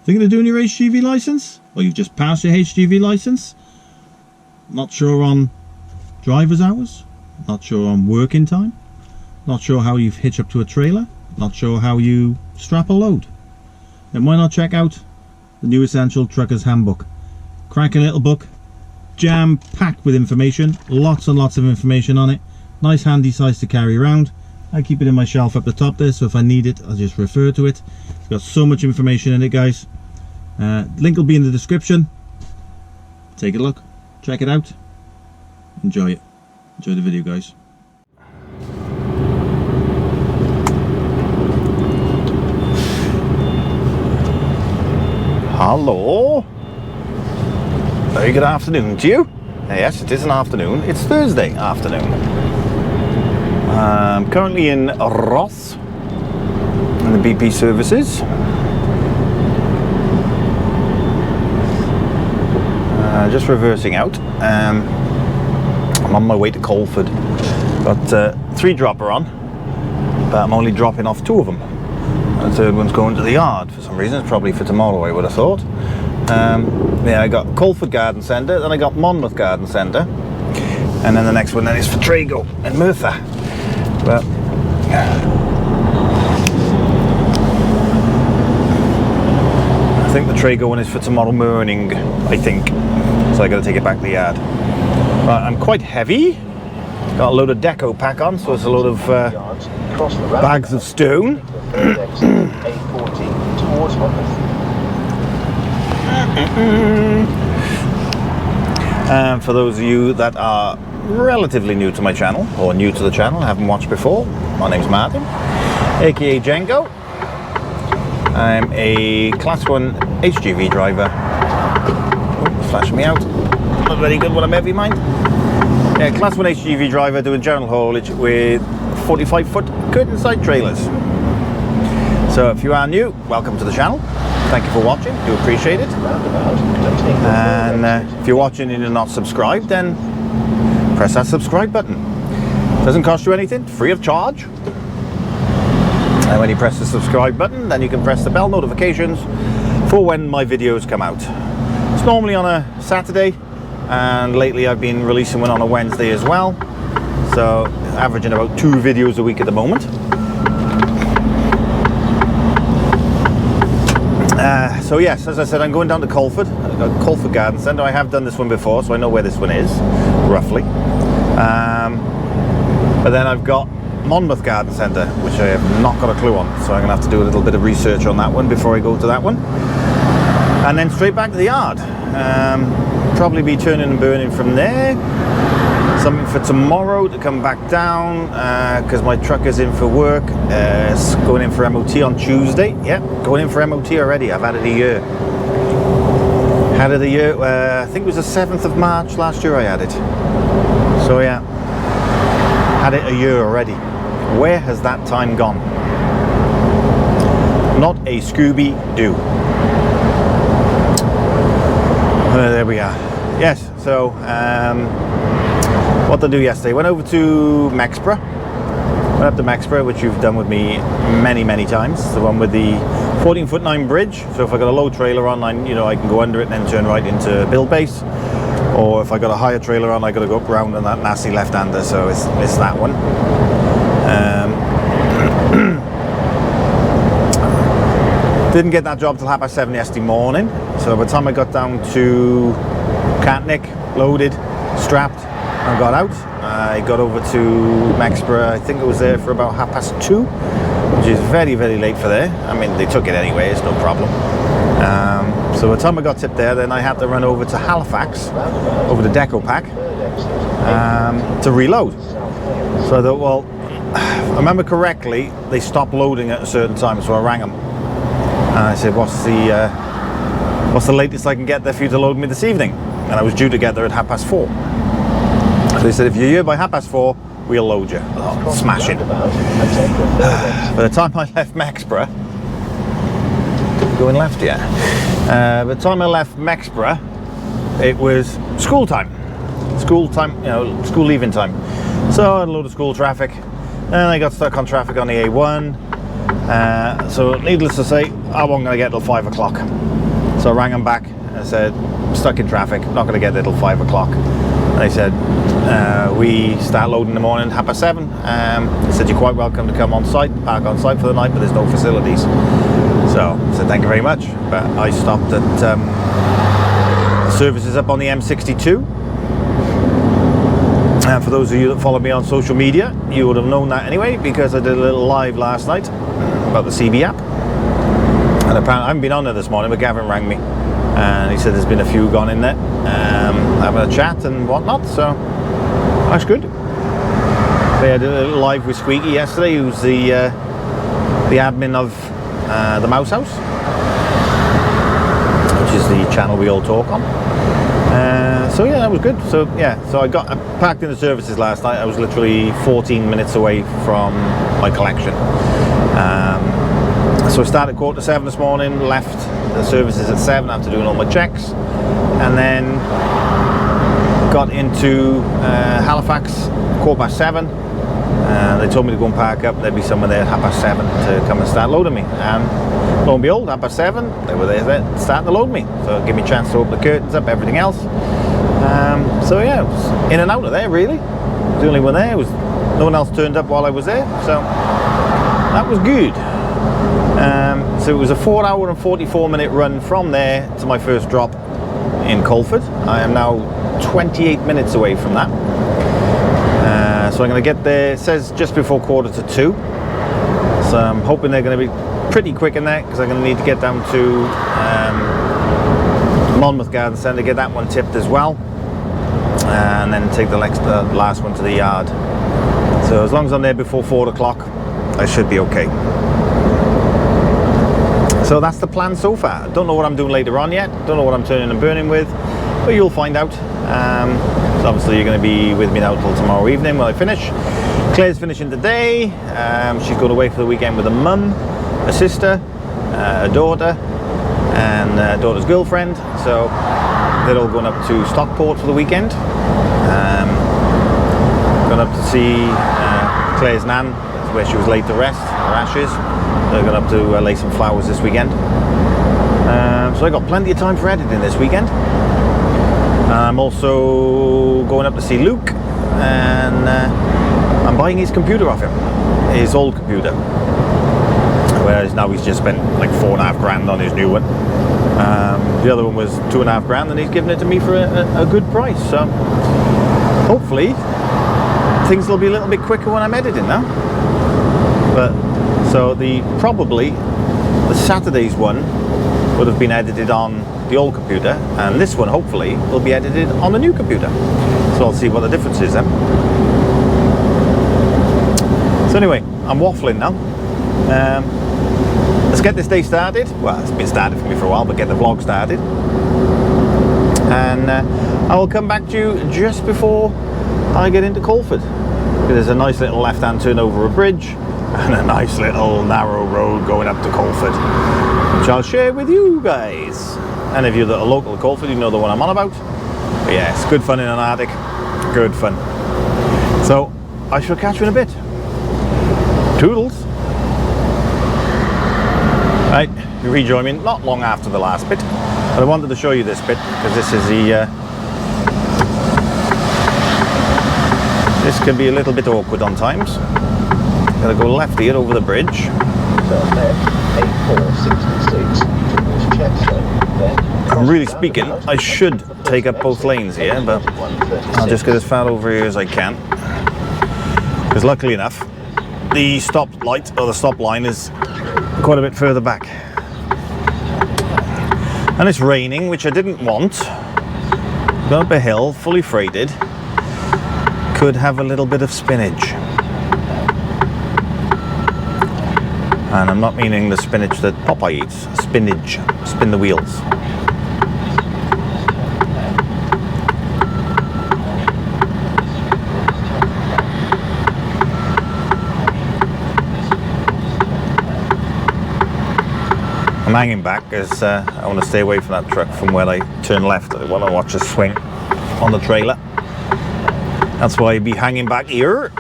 Thinking of doing your HGV license? Or you've just passed your HGV license? Not sure on driver's hours? Not sure on working time? Not sure how you hitch up to a trailer? Not sure how you strap a load? Then why not check out the new Essential Trucker's Handbook? Cracking little book, jam-packed with information, lots and lots of information on it. Nice handy size to carry around. I keep it in my shelf up the top there, so if I need it, I'll just refer to it. It's got so much information in it, guys. Link will be in the description. Take a look, check it out, enjoy it. Enjoy the video, guys. Hello. Very good afternoon to you. Yes, it is an afternoon. It's Thursday afternoon. I'm currently in Ross in the BP services. Just reversing out. I'm on my way to Colford. Got 3 dropper on, but I'm only dropping off 2 of them. And the third one's going to the yard for some reason. It's probably for tomorrow, I would have thought. Yeah, I got Colford Garden Centre, then I got Monmouth Garden Centre, and then the next one then is for Trago and Merthyr. But I think the Trago one is for tomorrow morning, I think. So I got to take it back to the yard. Right, I'm quite heavy. Got a load of deco pack on, so it's a load of bags of stone. For those of you that are relatively new to my channel, or new to the channel, haven't watched before, my name's Martin, aka Jenko. I'm a Class 1 HGV driver. Oh, flashing me out. Not very good when I'm heavy, mind. Yeah, Class 1 HGV driver doing general haulage with 45-foot curtain side trailers. So if you are new, welcome to the channel. Thank you for watching, do appreciate it. And if you're watching and you're not subscribed, then press that subscribe button. Doesn't cost you anything, free of charge. And when you press the subscribe button, then you can press the bell notifications for when my videos come out. It's normally on a Saturday, and lately I've been releasing one on a Wednesday as well. So averaging about 2 videos a week at the moment. So yes, as I said, I'm going down to Colford. I've got Colford Garden Centre. I have done this one before, so I know where this one is, roughly. But then I've got Monmouth Garden Centre, which I have not got a clue on. So I'm going to have to do a little bit of research on that one before I go to that one. And then straight back to the yard. Probably be turning and burning from there. Something for tomorrow to come back down, because my truck is in for work. It's going in for MOT on Tuesday. Yeah, going in for MOT already. I've had it a year. Had it a year, I think it was the 7th of March last year I had it. So yeah, had it a year already. Where has that time gone? Not a Scooby-Doo. There we are. Yes, so what did I do yesterday? Went over to Mexborough. Went up to Mexborough, which you've done with me many times. The one with the 14-foot 9 bridge. So if I got a low trailer on, I can go under it and then turn right into Bill Base. Or if I got a higher trailer on, I got to go up round on that nasty left-hander. So it's that one. Didn't get that job till 7:30 yesterday morning. So by the time I got down to Catnick, loaded, strapped, and got out, I got over to Mexborough. I think it was there for about 2:30, which is very late for there. I mean, they took it anyway, it's no problem. So by the time I got tipped there, then I had to run over to Halifax, over the Deco Pack, to reload. So I thought, well, if I remember correctly, they stopped loading at a certain time, so I rang them. And I said, what's the latest I can get there for you to load me this evening? And I was due to get there at 4:30. So they said, if you're here by 4:30, we'll load you. Oh, smashing. By the time I left Mexborough, going left, yeah. By the time I left Mexborough, it was school time. School time, school leaving time. So I had a load of school traffic, and I got stuck on traffic on the A1. So needless to say, I wasn't going to get till 5 o'clock. So I rang them back and said, stuck in traffic, not going to get there till 5 o'clock. And they said, we start loading in the morning, 7:30. They said, you're quite welcome to come on site, park on site for the night, but there's no facilities. So I said, thank you very much. But I stopped at services up on the M62. And for those of you that follow me on social media, you would have known that anyway, because I did a little live last night about the CB app. And apparently I haven't been on there this morning, but Gavin rang me and he said there's been a few gone in there, having a chat and whatnot, so that's good. They had a little live with Squeaky yesterday, who's the admin of the Mouse House, which is the channel we all talk on. So yeah, that was good. So yeah, so I parked in the services last night. I was literally 14 minutes away from my collection. So I started at 7:15 this morning, left the services at 7 after doing all my checks, and then got into Halifax 7:15. They told me to go and park up. There'd be someone there at 7:30 to come and start loading me. And lo and behold, 7:30, they were there starting to load me. So it gave me a chance to open the curtains up, everything else. So yeah, it was in and out of there really. The only one there, no one else turned up while I was there. So that was good. So it was a 4-hour and 44-minute run from there to my first drop in Colford. I am now 28 minutes away from that. So I'm going to get there, it says just before 1:45. So I'm hoping they're going to be pretty quick in there, because I'm going to need to get down to Monmouth Garden Centre, get that one tipped as well, and then take the last one to the yard. So as long as I'm there before 4 o'clock, I should be okay. So that's the plan so far. Don't know what I'm doing later on yet. Don't know what I'm turning and burning with, but you'll find out. So obviously you're going to be with me now till tomorrow evening when I finish. Claire's finishing today. She's going away for the weekend with her mum, a sister, a daughter, and a daughter's girlfriend. So they're all going up to Stockport for the weekend. Going up to see Claire's nan, where she was laid to rest, her ashes. They're going up to lay some flowers this weekend. So I got plenty of time for editing this weekend. I'm also going up to see Luke, and I'm buying his computer off him, his old computer. Whereas now he's just spent like $4.5 grand on his new one. The other one was $2.5 grand, and he's given it to me for a good price. So hopefully things will be a little bit quicker when I'm editing now. But so probably the Saturday's one would have been edited on the old computer, and this one hopefully will be edited on the new computer. So I'll see what the difference is then. So anyway, I'm waffling now. Let's get this day started. Well, it's been started for me for a while, but get the vlog started. And I will come back to you just before I get into Colford. There's a nice little left-hand turn over a bridge and a nice little narrow road going up to Colford, which I'll share with you guys. Any of you that are local to Colford, you know the one I'm on about. But yeah, it's good fun in an Arctic. Good fun. So I shall catch you in a bit. Toodles. Right, you rejoin me not long after the last bit, but I wanted to show you this bit because this is the this can be a little bit awkward on times. Gotta go left here over the bridge. Turn left, 8466 towards Chepstow, then Really speaking, I should take up both lanes here, but I'll just get as far over here as I can. Because luckily enough, the stop light or the stop line is quite a bit further back. And it's raining, which I didn't want. Going up a hill, fully freighted. Could have a little bit of spinach. And I'm not meaning the spinach that Popeye eats. Spinach. Spin the wheels. I'm hanging back because I want to stay away from that truck from where I turn left. I want to watch a swing on the trailer. That's why I'd be hanging back here.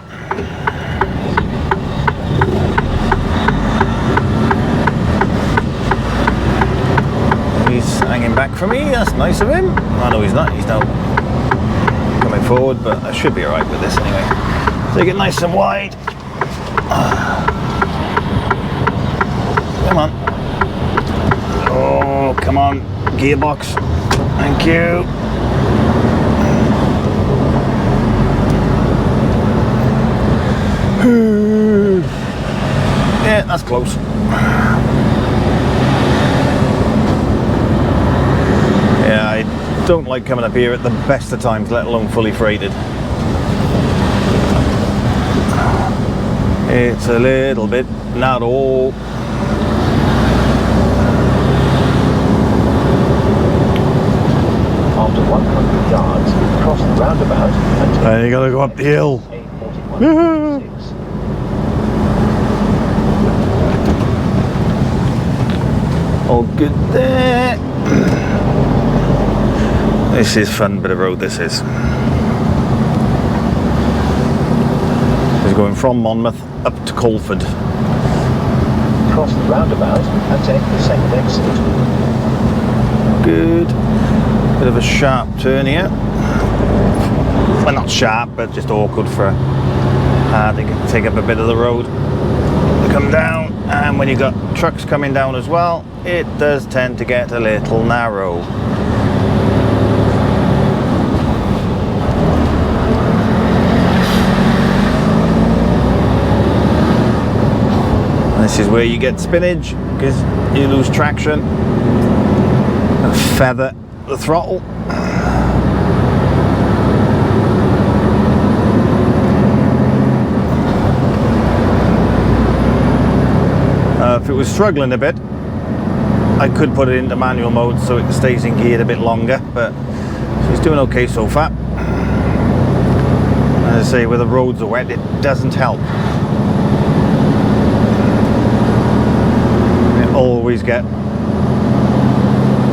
He's hanging back for me. That's nice of him. I know he's not. He's now coming forward, but I should be alright with this anyway. Take it nice and wide. Come on. Oh, come on. Gearbox. Thank you. Yeah, that's close. Yeah, I don't like coming up here at the best of times, let alone fully freighted. It's a little bit narrow. After 100 yards, cross the roundabout and take And you gotta go up the hill. A41.6. All good there. This is fun bit of road, this is. It's going from Monmouth up to Colford. Cross the roundabout and take the second exit. Good. Bit of a sharp turn here. Well, not sharp, but just awkward for to take up a bit of the road to come down. And when you've got trucks coming down as well, it does tend to get a little narrow. This is where you get spinach because you lose traction. Feather the throttle. If it was struggling a bit, I could put it into manual mode so it stays in gear a bit longer, but it's doing okay so far. As I say, where the roads are wet, it doesn't help. You always get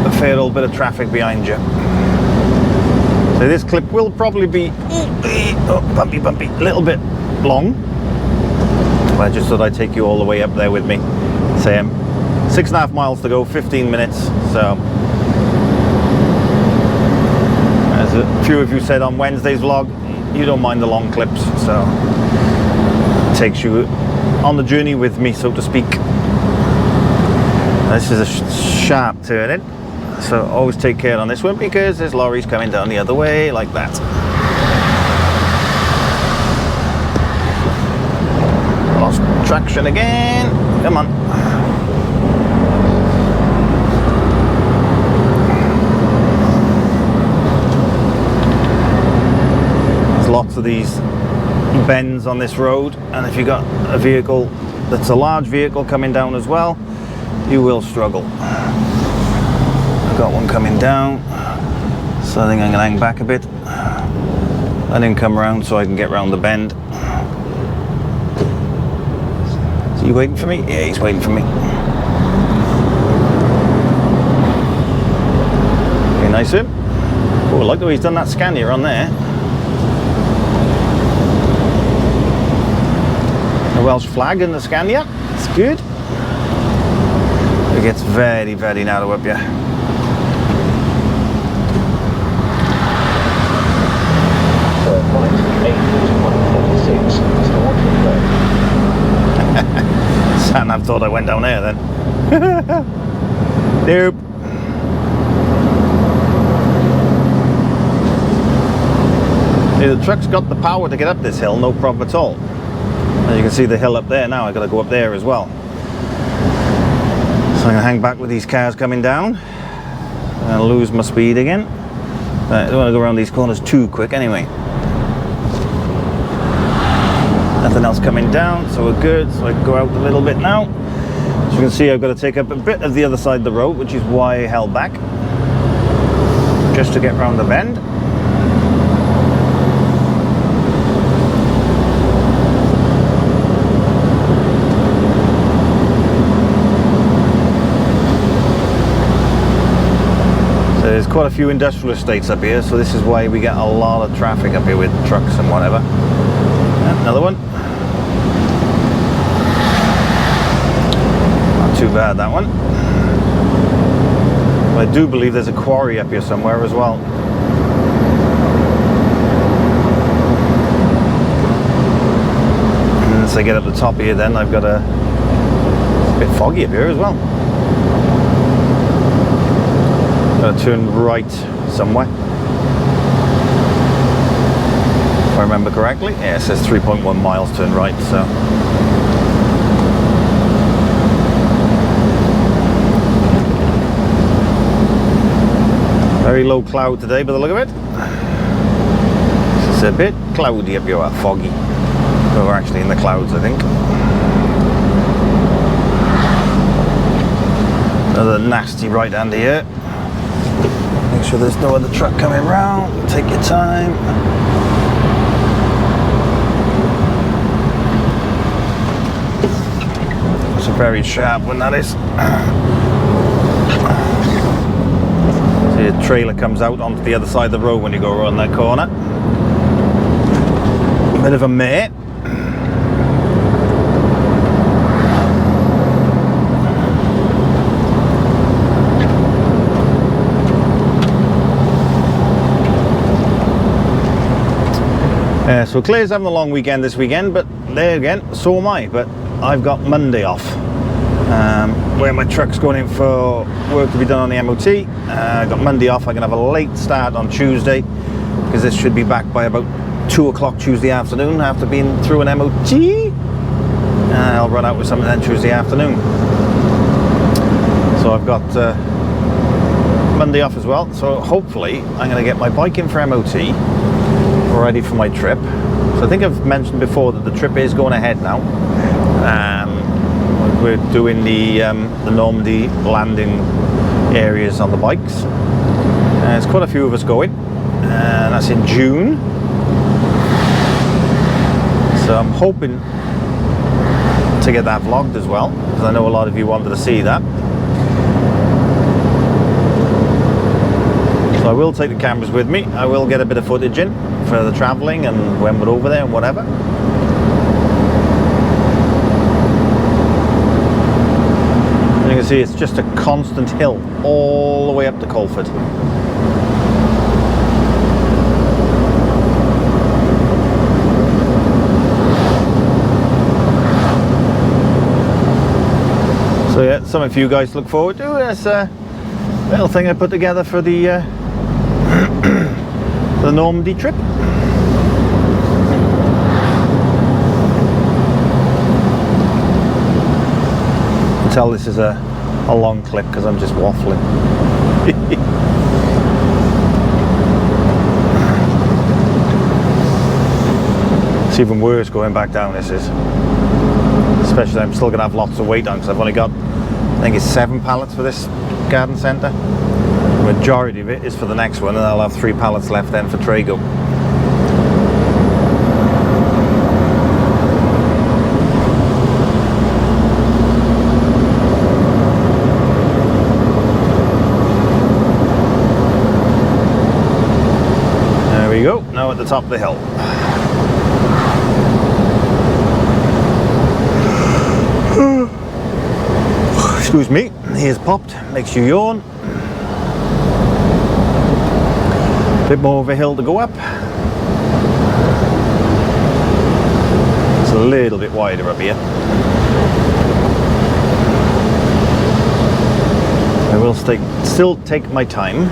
a fair old bit of traffic behind you. So this clip will probably be bumpy, a little bit long. But I just thought I'd take you all the way up there with me. Same. 6.5 miles to go, 15 minutes. So, as a few of you said on Wednesday's vlog, you don't mind the long clips, so it takes you on the journey with me, so to speak. This is a sharp turn in, so always take care on this one because there's lorries coming down the other way like that. Lost traction again. Come on. There's lots of these bends on this road, and if you've got a vehicle that's a large vehicle coming down as well, you will struggle. I've got one coming down, so I think I'm going to hang back a bit. Let him come around so I can get round the bend. Is he waiting for me? Yeah, he's waiting for me. Okay, nice of him. Oh, I like the way he's done that Scania on there. A Welsh flag in the Scania. It's good. It gets very, very narrow up here. Sat-nav thought I went down there then. Nope. Yeah, the truck's got the power to get up this hill, no problem at all. As you can see the hill up there now, I've got to go up there as well. So I'm going to hang back with these cars coming down and lose my speed again. Right, I don't want to go around these corners too quick anyway. Nothing else coming down, so we're good. So I can go out a little bit now. So you can see I've got to take up a bit of the other side of the road, which is why I held back. Just to get round the bend. There's quite a few industrial estates up here, so this is why we get a lot of traffic up here with trucks and whatever. Another one. Not too bad, that one. I do believe there's a quarry up here somewhere as well. And as I get up the top here, then I've got it's a bit foggy up here as well. Got to turn right somewhere. If I remember correctly. Yeah, it says 3.1 miles turn right, so. Very low cloud today by the look of it. It's a bit cloudy up here, foggy. But we're actually in the clouds, I think. Another nasty right hand here. Make sure there's no other truck coming round. Take your time. It's a very sharp one, that is. The trailer comes out onto the other side of the road when you go around that corner. A bit of a mare. So Claire's having a long weekend this weekend, but there again, so am I. But I've got Monday off. Where my truck's going in for work to be done on the MOT. I got Monday off. I can have a late start on Tuesday because this should be back by about 2 o'clock Tuesday afternoon after being through an MOT. I'll run out with something then Tuesday afternoon. So I've got Monday off as well. So hopefully I'm going to get my bike in for MOT, ready for my trip. So I think I've mentioned before that the trip is going ahead now. We're doing the Normandy landing areas on the bikes. There's quite a few of us going, and that's in June. So I'm hoping to get that vlogged as well, because I know a lot of you wanted to see that. So I will take the cameras with me. I will get a bit of footage in for the travelling and when we're over there and whatever. You can see it's just a constant hill all the way up to Colford. So yeah, some of you guys look forward to this little thing I put together for the the Normandy trip. Tell this is a long clip because I'm just waffling. It's even worse going back down, this is. Especially I'm still going to have lots of weight on because I've only got, I think it's 7 pallets for this garden centre. The majority of it is for the next one, and I'll have 3 pallets left then for Trago. Go now at the top of the hill. Excuse me, ears popped, makes you yawn. A bit more of a hill to go up. It's a little bit wider up here. I will still take my time.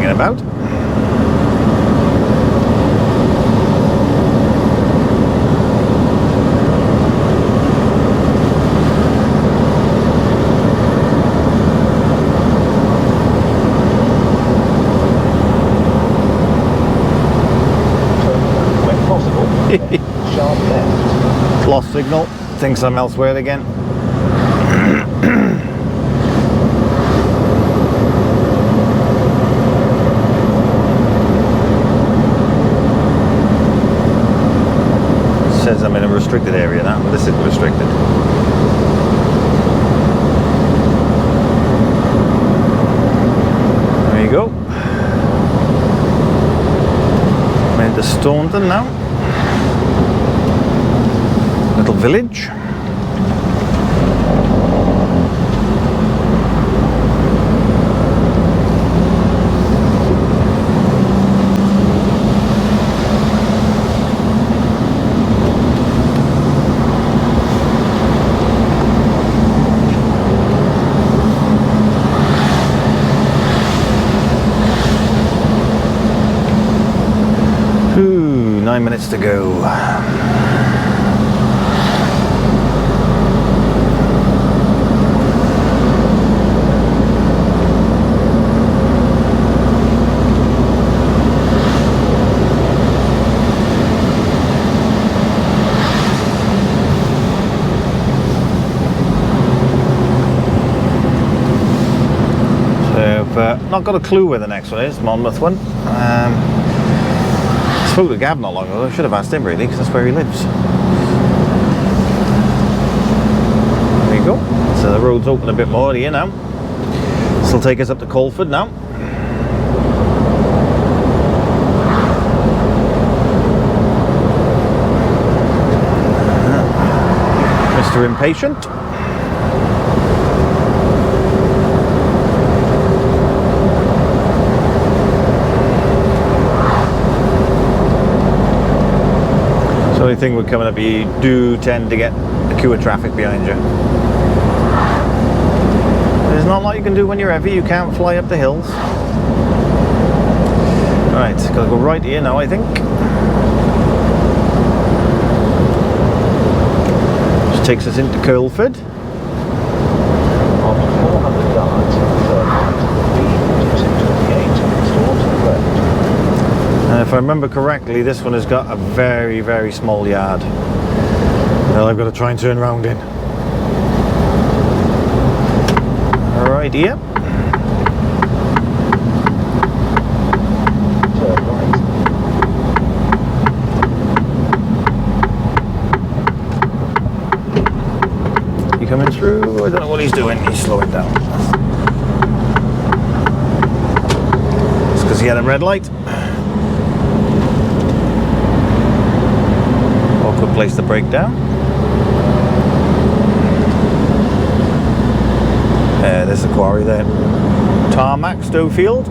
About. When possible, sharp left. Lost signal, thinks I'm elsewhere again. says I'm in a restricted area now, but this isn't restricted. There you go. I'm into Staunton now. Little village. Ooh, 9 minutes to go. Not got a clue where the next one is, Monmouth one. I spoke to Gav not long ago. I should have asked him really, because that's where he lives. There you go. So the road's open a bit more here now. This will take us up to Colford now. Mr. Impatient. The only thing we're coming up, you do tend to get a queue of traffic behind you. There's not a lot you can do when you're heavy, you can't fly up the hills. Alright, gotta go right here now, I think. Which takes us into Curlford. On 400 yards, turn right, B2628, towards the left. And if I remember correctly, this one has got a very, very small yard. Well, I've got to try and turn around in. Right here. Turn right. You coming through? I don't know what he's doing. He's slowing down. It's because he had a red light. Awkward place to break down. There's the quarry there. Tarmac, Stowfield.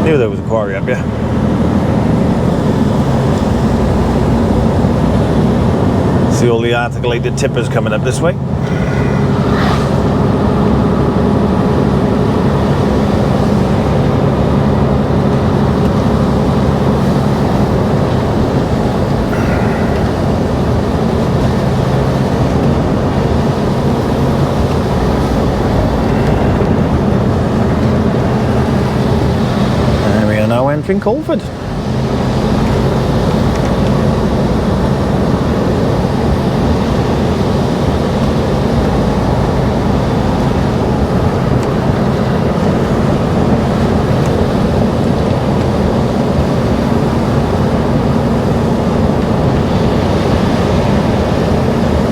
Knew there was a quarry up here. See all the articulated tippers coming up this way. Entering Colford.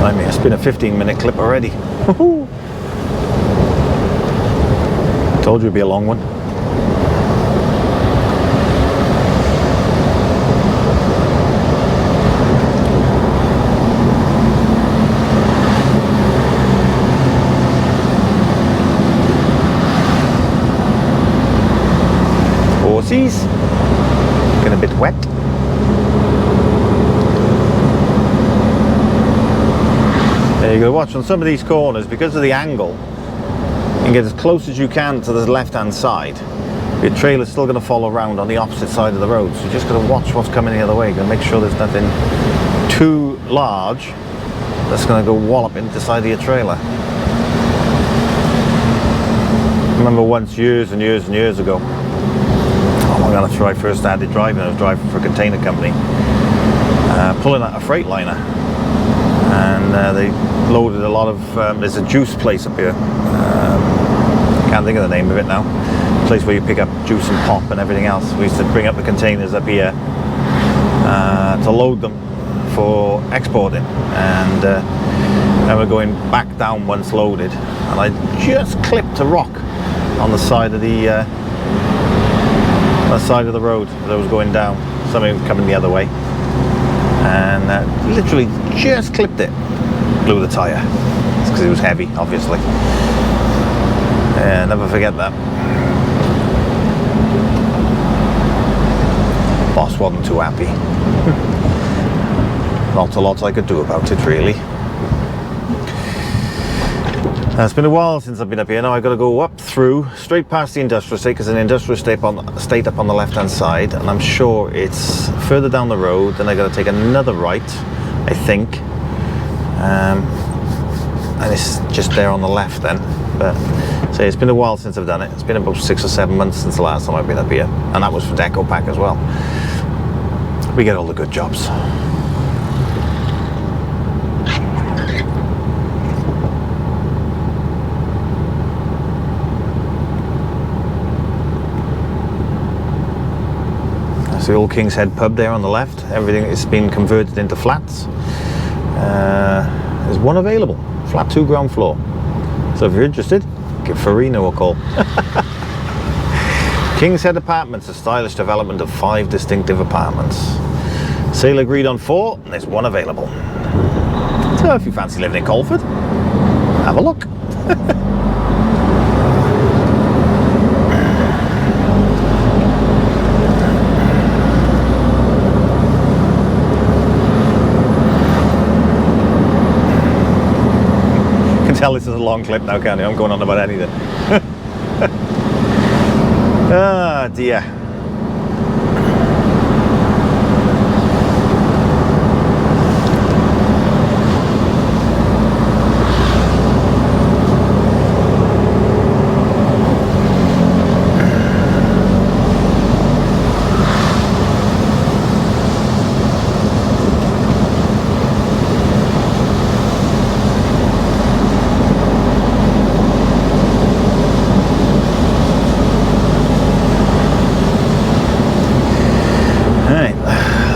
I mean, it's been a 15-minute clip already. Told you it'd be a long one. Getting a bit wet. There you go, watch on some of these corners, because of the angle, you can get as close as you can to the left hand side. Your trailer's still going to follow around on the opposite side of the road, so you just got to watch what's coming the other way. Got to make sure there's nothing too large that's going to go wallop into the side of your trailer. I remember once, years and years and years ago, I'm going to try first started driving. I was driving for a container company, pulling out a Freightliner, and they loaded a lot of. There's a juice place up here. Can't think of the name of it now. Place where you pick up juice and pop and everything else. We used to bring up the containers up here, to load them for exporting, and then we're going back down once loaded, and I just clipped a rock on the side of the road that I was going down. Somebody was coming the other way, and literally just clipped it, blew the tyre. It's because it was heavy, obviously. Yeah, never forget that. Boss wasn't too happy. Not a lot I could do about it, really. It's been a while since I've been up here. Now I've got to go up through, straight past the industrial estate, because there's an industrial estate up on the left hand side, and I'm sure it's further down the road. Then I've got to take another right, I think, and it's just there on the left then. But so it's been a while since I've done it. It's been about 6 or 7 months since the last time I've been up here, and that was for Deco Pack as well. We get all the good jobs. That's the old King's Head pub there on the left. Everything has been converted into flats. There's one available, flat 2 ground floor. So if you're interested, give Farina a call. King's Head Apartments, a stylish development of 5 distinctive apartments. Sale agreed on 4, and there's one available. So if you fancy living in Colford, have a look. You can tell this is a long clip now, can't you? I'm going on about anything. Ah, dear.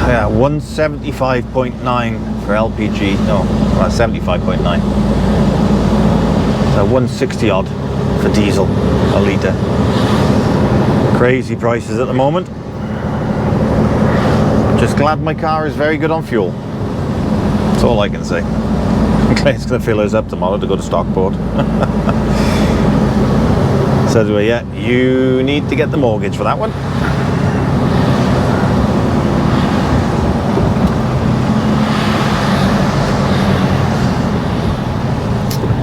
Yeah, 175.9 for LPG. No, 75.9. So 160 odd for diesel a litre. Crazy prices at the moment. Just glad my car is very good on fuel. That's all I can say. It's going to fill us up tomorrow to go to Stockport. So anyway, yeah, you need to get the mortgage for that one.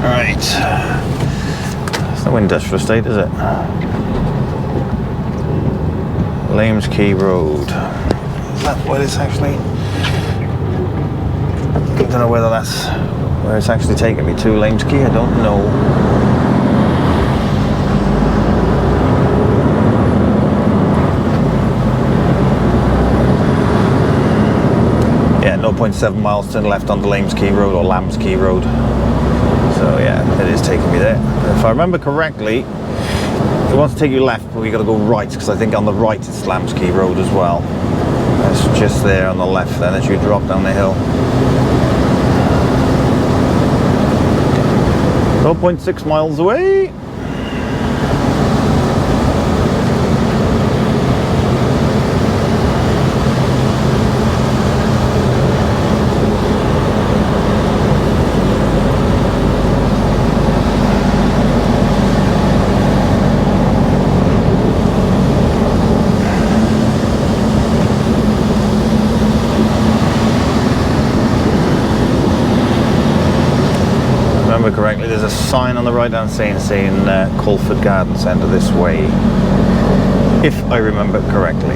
Right, it's no industrial estate, is it? Lames Key Road. Is that where it's actually? I don't know whether that's where it's actually taking me to, Lames Key. I don't know. Yeah, 0.7 miles turn left on the Lames Key Road, or Lambs Key Road. So yeah, it is taking me there. If I remember correctly, if it wants to take you left, but we got to go right, because I think on the right it's Lambs Key Road as well. It's just there on the left then as you drop down the hill. 0.6 miles away. Correctly, there's a sign on the right hand side saying Colford Garden Centre this way, if I remember correctly.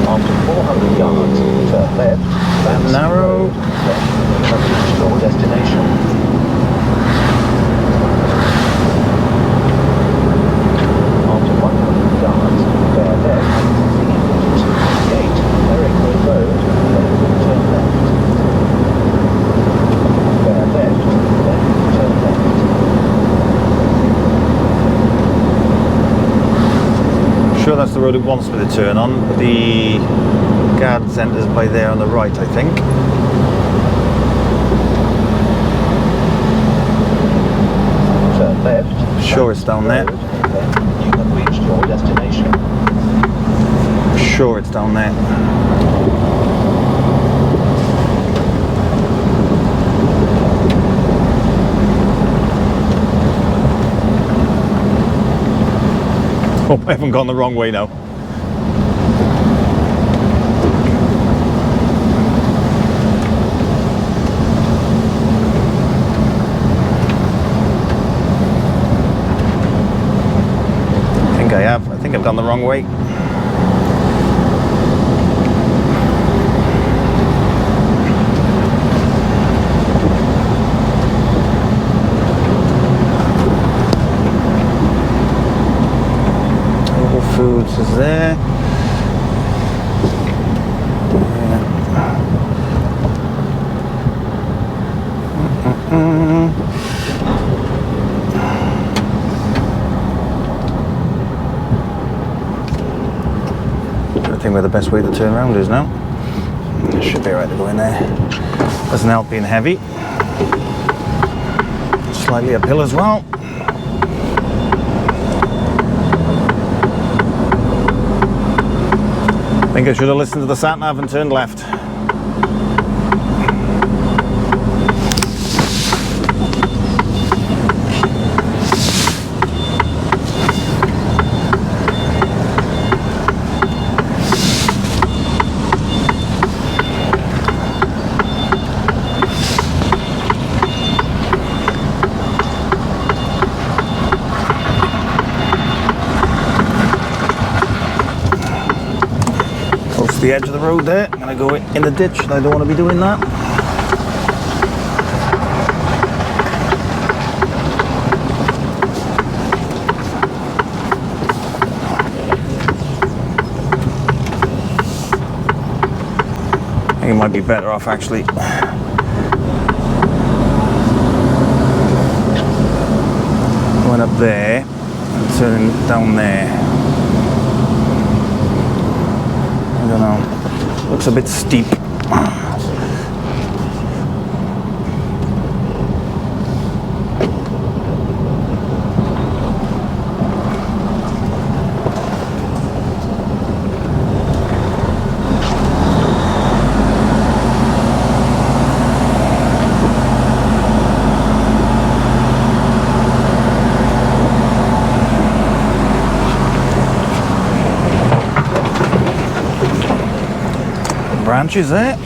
After 400 yards, turn left, that's narrow. Reach your destination. After 100 yards, bear left, gate, Merrick Road, then turn left. that's the road it wants me to turn on. The garden centre's by there on the right, I think. Turn left. Sure it's down there. Then you have reached your destination. Sure it's down there. Hope I haven't gone the wrong way now. I think I have. I think I've gone the wrong way. Foods is there. I think where the best way to turn around is now. Should be right to go in there. Doesn't help being heavy. Slightly uphill as well. I think I should have listened to the sat-nav and turned left. The edge of the road there. I'm going to go in the ditch and I don't want to be doing that. I think it might be better off actually going up there and turning down there. I don't know, looks a bit steep. Branches there.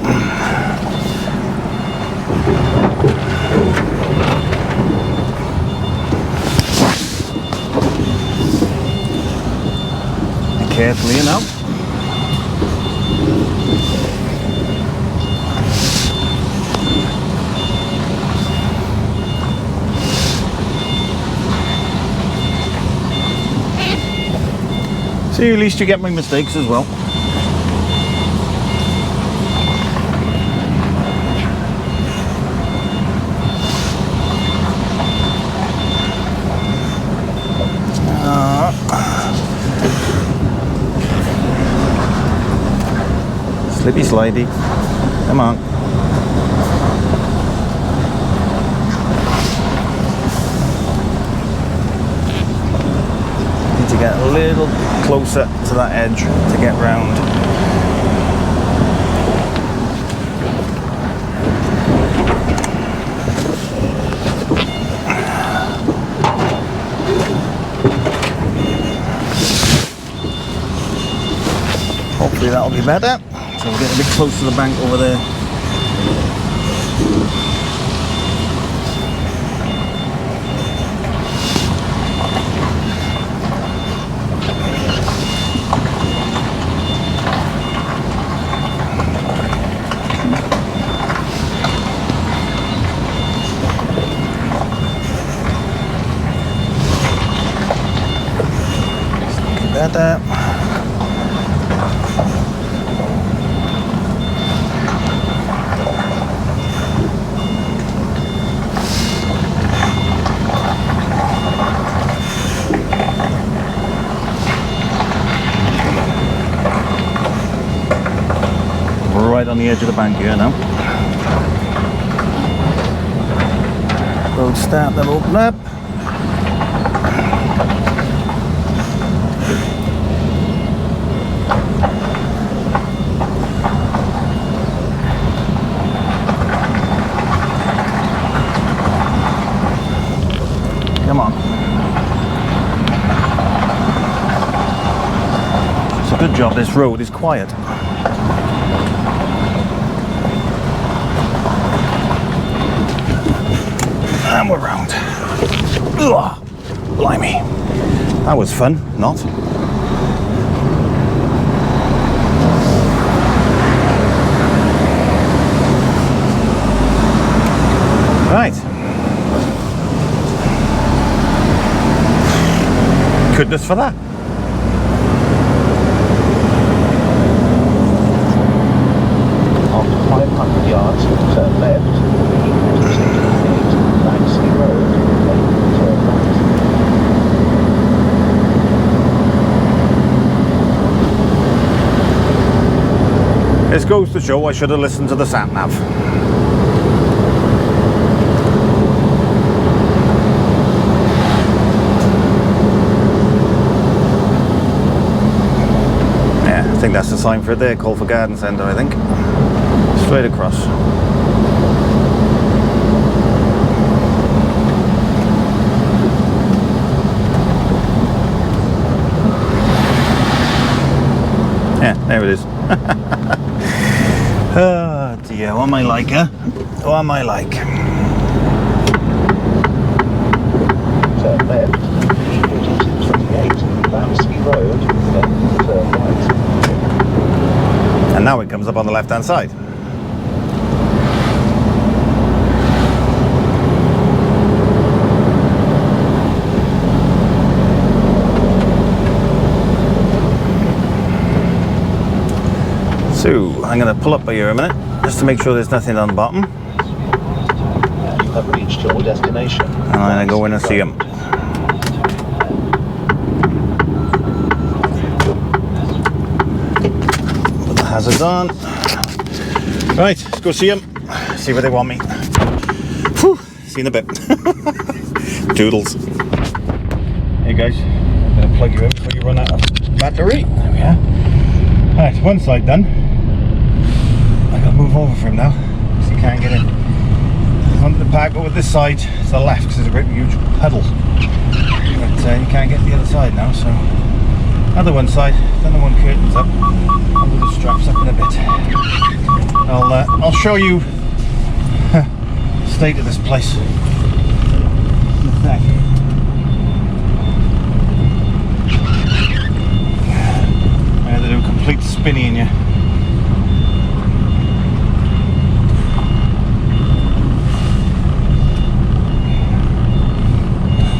And carefully enough. See, at least you get my mistakes as well. Slippy slidey. Come on. Need to get a little closer to that edge to get round. Hopefully that'll be better. So we'll get a bit close to the bank over there. Looking better. right on the edge of the bank here now. Road start, then open up. Come on. It's a good job this road is quiet. And we're round. Ugh, blimey. That was fun, not? Right. Goodness for that. After 500 yards, turn left. Road, turn right. This goes to show I should have listened to the sat nav. Yeah, I think that's the sign for it there, call for garden centre, I think. Straight across. Yeah, there it is. Oh dear, what am I like, huh? What am I like? Turn left, 4228, Ramsey Road, then turn right. And now it comes up on the left hand side. So, I'm going to pull up by here a minute, just to make sure there's nothing on the bottom. You have reached your destination. And I'm going to go in and see them. Put the hazards on. Right, let's go see them. See where they want me. Whew, see you in a bit. Doodles. Hey guys, I'm going to plug you in before you run out of battery. There we are. Right, one side done. I gotta move over for him now, because he can't get in. I wanted to park over this side to the left, because there's a great huge puddle. But you can't get the other side now, so other one side, then the one curtains up. I'll do the straps up in a bit. I'll show you the state of this place. Look at that. I had to do a complete spinny in you.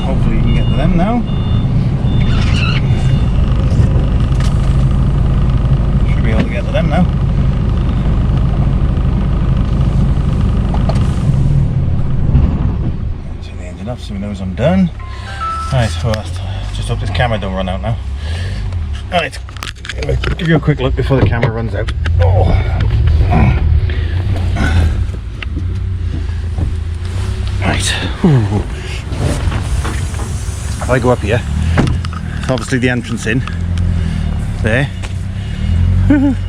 Hopefully you can get to them now. Should be able to get to them now. Turn the engine up so he knows I'm done. Right, well, just hope this camera don't run out now. Alright, give you a quick look before the camera runs out. Oh. Right. Ooh. If I go up here, it's obviously the entrance in. There.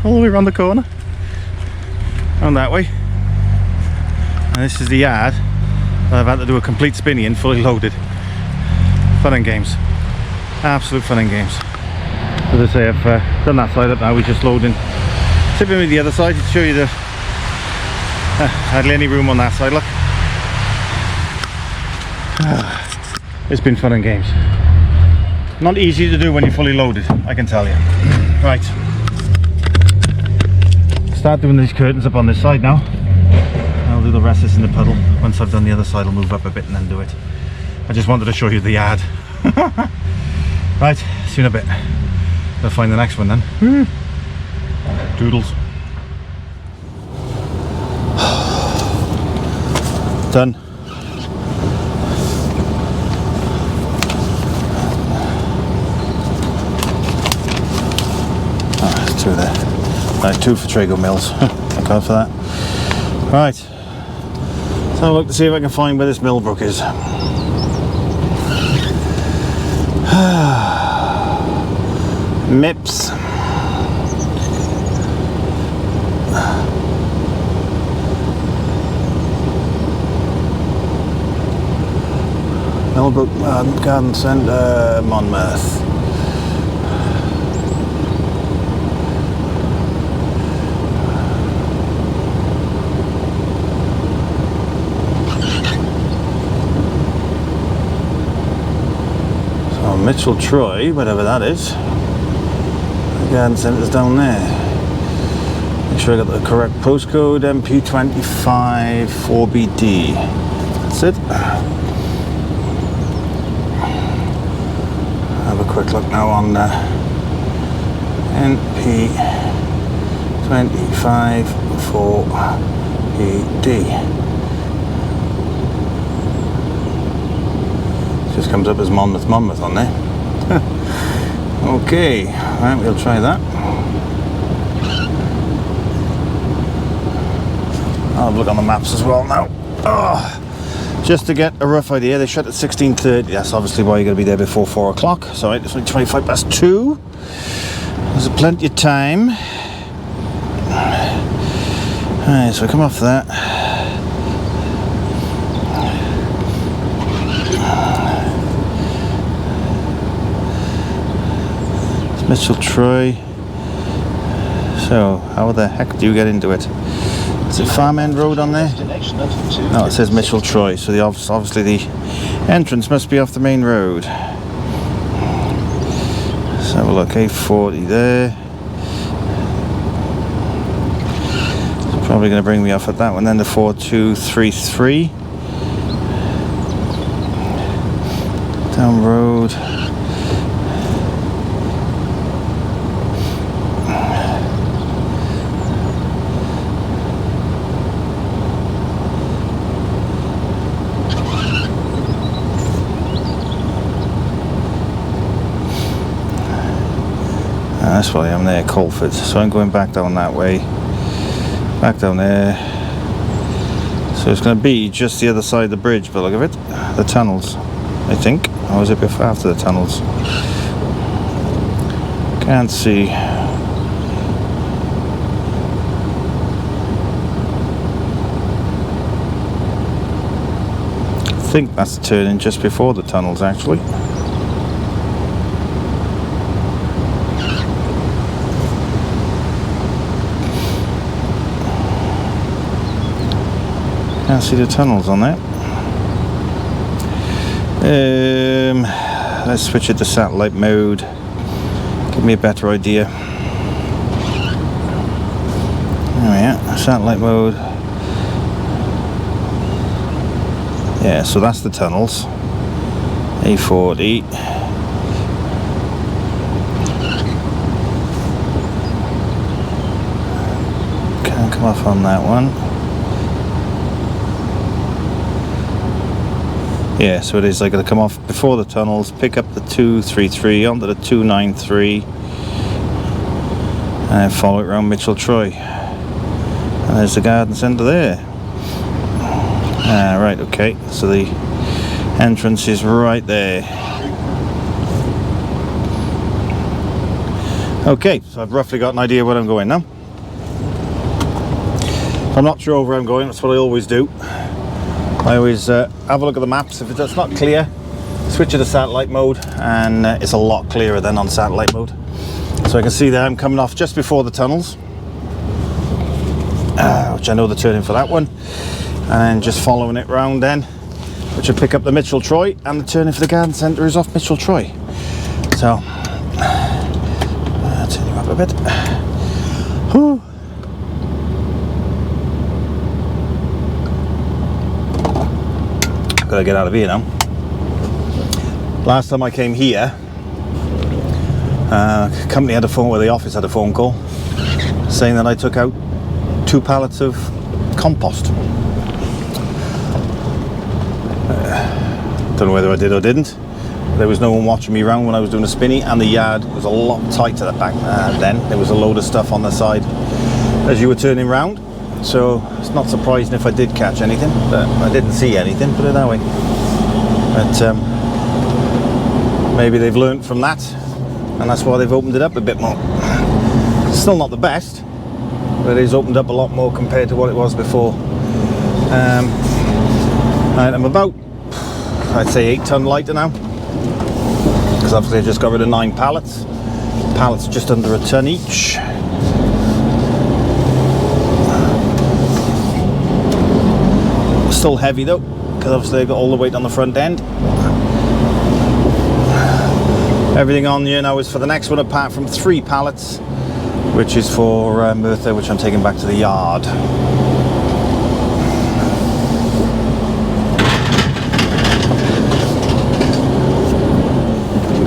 All the way around the corner. And that way. And this is the yard that I've had to do a complete spinny in, fully loaded. Fun and games. Absolute fun and games. As I say, I've done that side up now. We're just loading. Tipping with the other side to show you the hardly any room on that side. Look, it's been fun and games. Not easy to do when you're fully loaded, I can tell you. Right, start doing these curtains up on this side now. I'll do the rest of this in the puddle. Once I've done the other side, I'll move up a bit and then do it. I just wanted to show you the yard. Right, see you in a bit. I'll find the next one then. Doodles. Done. Oh, there's two there. Right, two for Trago Mills. Thank God for that. Right. So I'll look to see if I can find where this Millbrook is. Mips. Millbrook Garden Centre, Monmouth. So Mitchell Troy, whatever that is. The Garden Centre's down there. Make sure I got the correct postcode, MP25 4BD. That's it. Have a quick look now on NP25 4BD. Just comes up as Monmouth on there. Okay, right, we'll try that. I'll have a look on the maps as well now. Oh. Just to get a rough idea, they shut at 16:30. That's obviously why you're going to be there before 4 o'clock. So it's only 25 past 2. There's plenty of time. Alright, so I come off that. It's Mitchell Troy. So, how the heck do you get into it? Is it Farm End Road on there? No, it says Mitchell Troy, so obviously the entrance must be off the main road. Let's have a look, A40 there. It's probably going to bring me off at that one, then the 4233. Down road. That's why I'm there, Colford. So I'm going back down that way. Back down there. So it's going to be just the other side of the bridge, but look at it. The tunnels, I think. Or is it before, after the tunnels? Can't see. I think that's the turning just before the tunnels, actually. Can't see the tunnels on that. Let's switch it to satellite mode. Give me a better idea. There we are, satellite mode. Yeah, so that's the tunnels. A40. Can't come off on that one. Yeah, so it is. I got to come off before the tunnels, pick up the 233 onto the 293, and follow it around Mitchell Troy. And there's the garden centre there. Right, okay. So the entrance is right there. Okay, so I've roughly got an idea where I'm going now. If I'm not sure where I'm going, that's what I always do. I always have a look at the maps. If it's not clear, switch it to satellite mode, and it's a lot clearer than on satellite mode. So I can see there I'm coming off just before the tunnels, which I know the turning for that one, and then just following it round then, which will pick up the Mitchell Troy, and the turning for the garden centre is off Mitchell Troy. So turn you up a bit. Whew. Gotta get out of here now. Last time I came here, company had a phone, the office had a phone call saying that I took out 2 pallets of compost. Don't know whether I did or didn't. There was no one watching me around when I was doing a spinny, and the yard was a lot tighter back then. There was a load of stuff on the side. as you were turning round, so it's not surprising if I did catch anything, but I didn't see anything, put it that way. But maybe they've learned from that, and that's why they've opened it up a bit more. Still not the best, but it's opened up a lot more compared to what it was before. I'm about, I'd say, 8 ton lighter now, because obviously I just got rid of 9 pallets. Pallets just under a ton each. Still heavy though, because obviously I got all the weight on the front end. Everything on here now is for the next one, apart from 3 pallets, which is for Merthyr, which I'm taking back to the yard.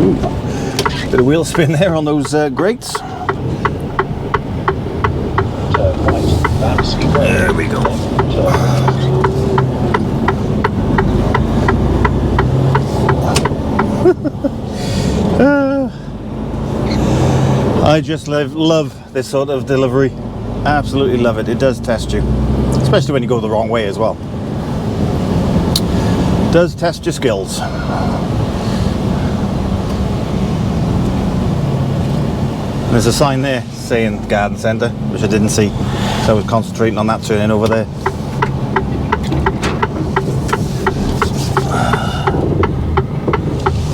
Ooh. Bit of wheel spin there on those grates. There we go. I just love this sort of delivery. Absolutely love it. It does test you, especially when you go the wrong way as well. It does test your skills. There's a sign there saying garden centre, which I didn't see, so I was concentrating on that turning over there.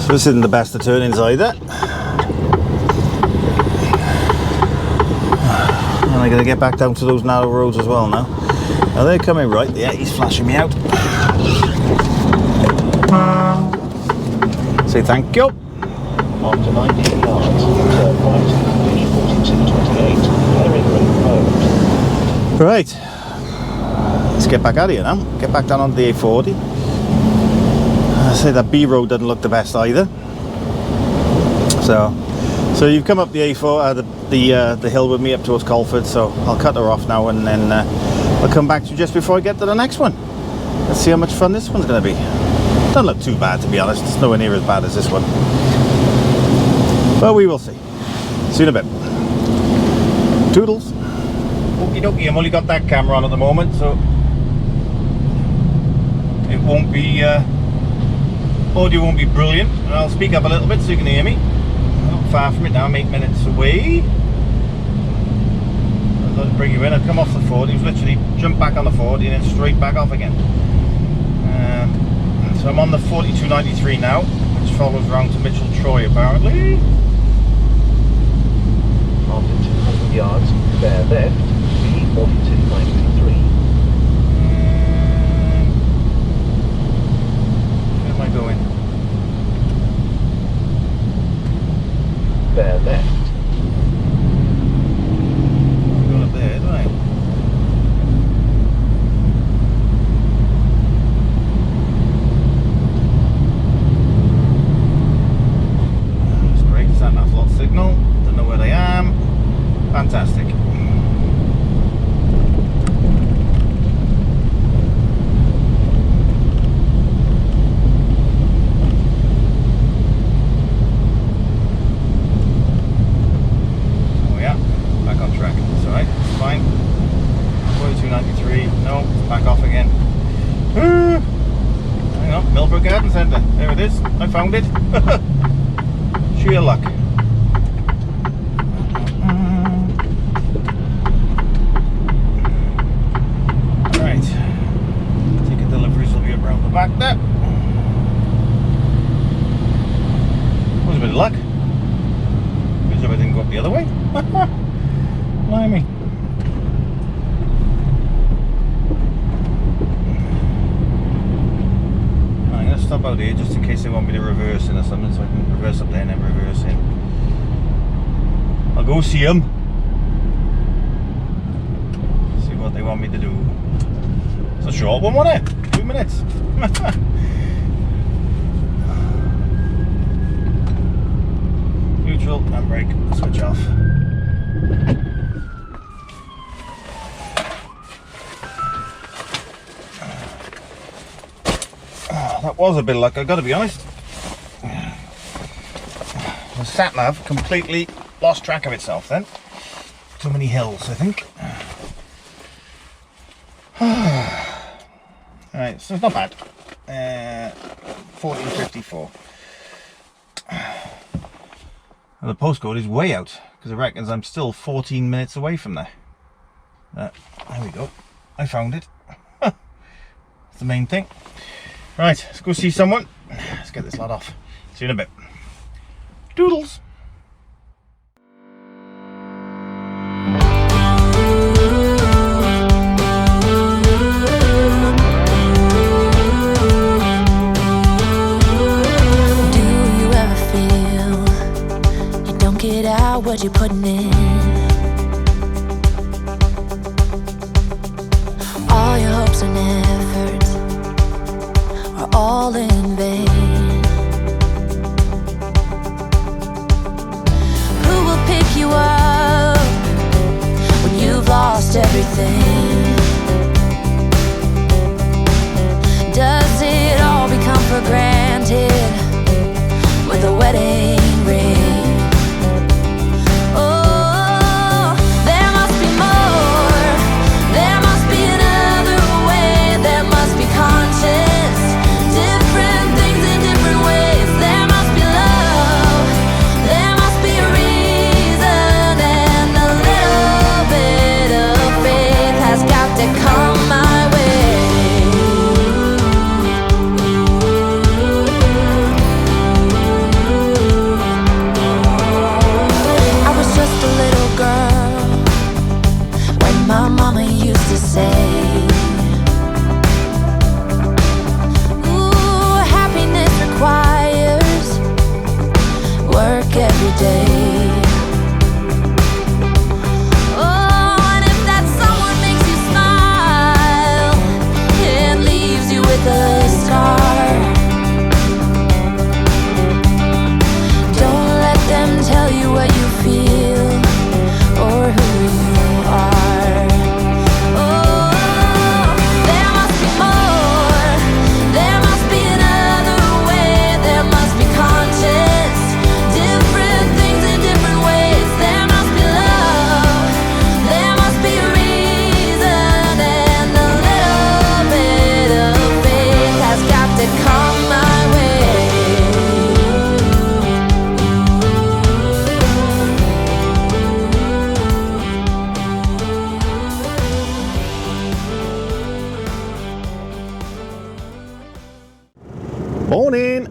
So this isn't the best of turnings either. And I gotta get back down to those narrow roads as well now. Now they're coming right. Yeah, he's flashing me out. Say thank you. After 19 yards, turn right, finish 42.28, Herring Road. Right, let's get back out of here now. Get back down onto the A40. I say that B road doesn't look the best either. So you've come up the A4, the hill with me up towards Colford. So I'll cut her off now, and then I'll come back to you just before I get to the next one. Let's see how much fun this one's going to be. Doesn't look too bad, to be honest. It's nowhere near as bad as this one. But we will see. See you in a bit. Toodles. Okie dokie, I've only got that camera on at the moment, so it won't be, audio won't be brilliant. And I'll speak up a little bit so you can hear me. I'm not far from it now, I'm 8 minutes away. I thought I'd bring you in. I'd come off the 40, it was literally jump back on the 40 and then straight back off again. So I'm on the 4293 now, which follows round to Mitchell Troy apparently. After 200 yards, bear left, B4293. Where am I going? Bear left. I'm going up there, don't I? That's great, sat nav lot signal. Don't know where I am. Fantastic. Oh yeah, back on track. It's alright, it's fine. 4293, no, it's back off again. Hang on, Millbrook Garden Centre. There it is, I found it. Sheer luck. Back there. Was a bit of luck. Because if I didn't go up the other way. Blimey. I'm going to stop out here just in case they want me to reverse in or something, so I can reverse up there and then reverse in. I'll go see them. See what they want me to do. It's a short one, wasn't it? 2 minutes. Neutral, handbrake, switch off. That was a bit of luck, I've got to be honest. The sat nav completely lost track of itself then. Too many hills, I think. Alright, so it's not bad. 1454. And the postcode is way out because it reckons I'm still 14 minutes away from there. There we go. I found it. That's the main thing. Right, let's go see someone. Let's get this lad off. See you in a bit. Doodles. What you're putting in, all your hopes and efforts are all in vain. Who will pick you up when you've lost everything? Does it all become for granted with a wedding ring? Morning.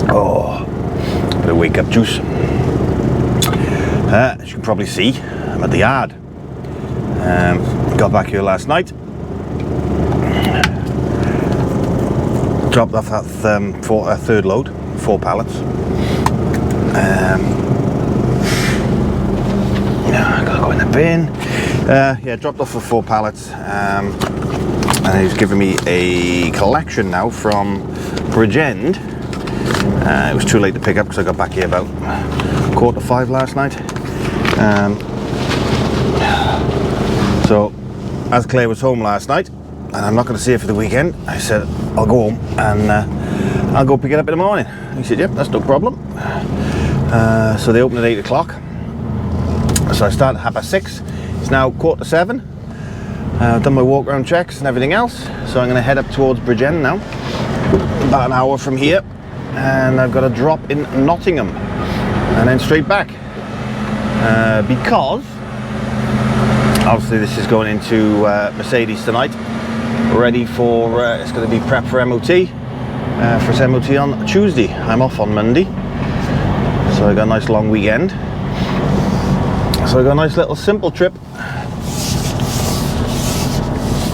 Oh, bit of wake up juice. As you can probably see, I'm at the yard. Got back here last night. Dropped off that third load, 4 pallets. I gotta go in the bin. Yeah, dropped off for 4 pallets. And he's given me a collection now from Bridgend. It was too late to pick up because I got back here about 4:45 last night. So, as Claire was home last night, and I'm not going to see her for the weekend, I said I'll go home and I'll go pick it up in the morning. He said, yep, that's no problem. So they open at 8 o'clock. So I started at 6:30. It's now 7:15. I've done my walk around checks and everything else, so I'm going to head up towards Bridgend now, about an hour from here, and I've got a drop in Nottingham and then straight back, because obviously this is going into Mercedes tonight, ready for it's going to be prep for MOT, for its MOT on Tuesday. I'm off on Monday, so I got a nice long weekend, so I got a nice little simple trip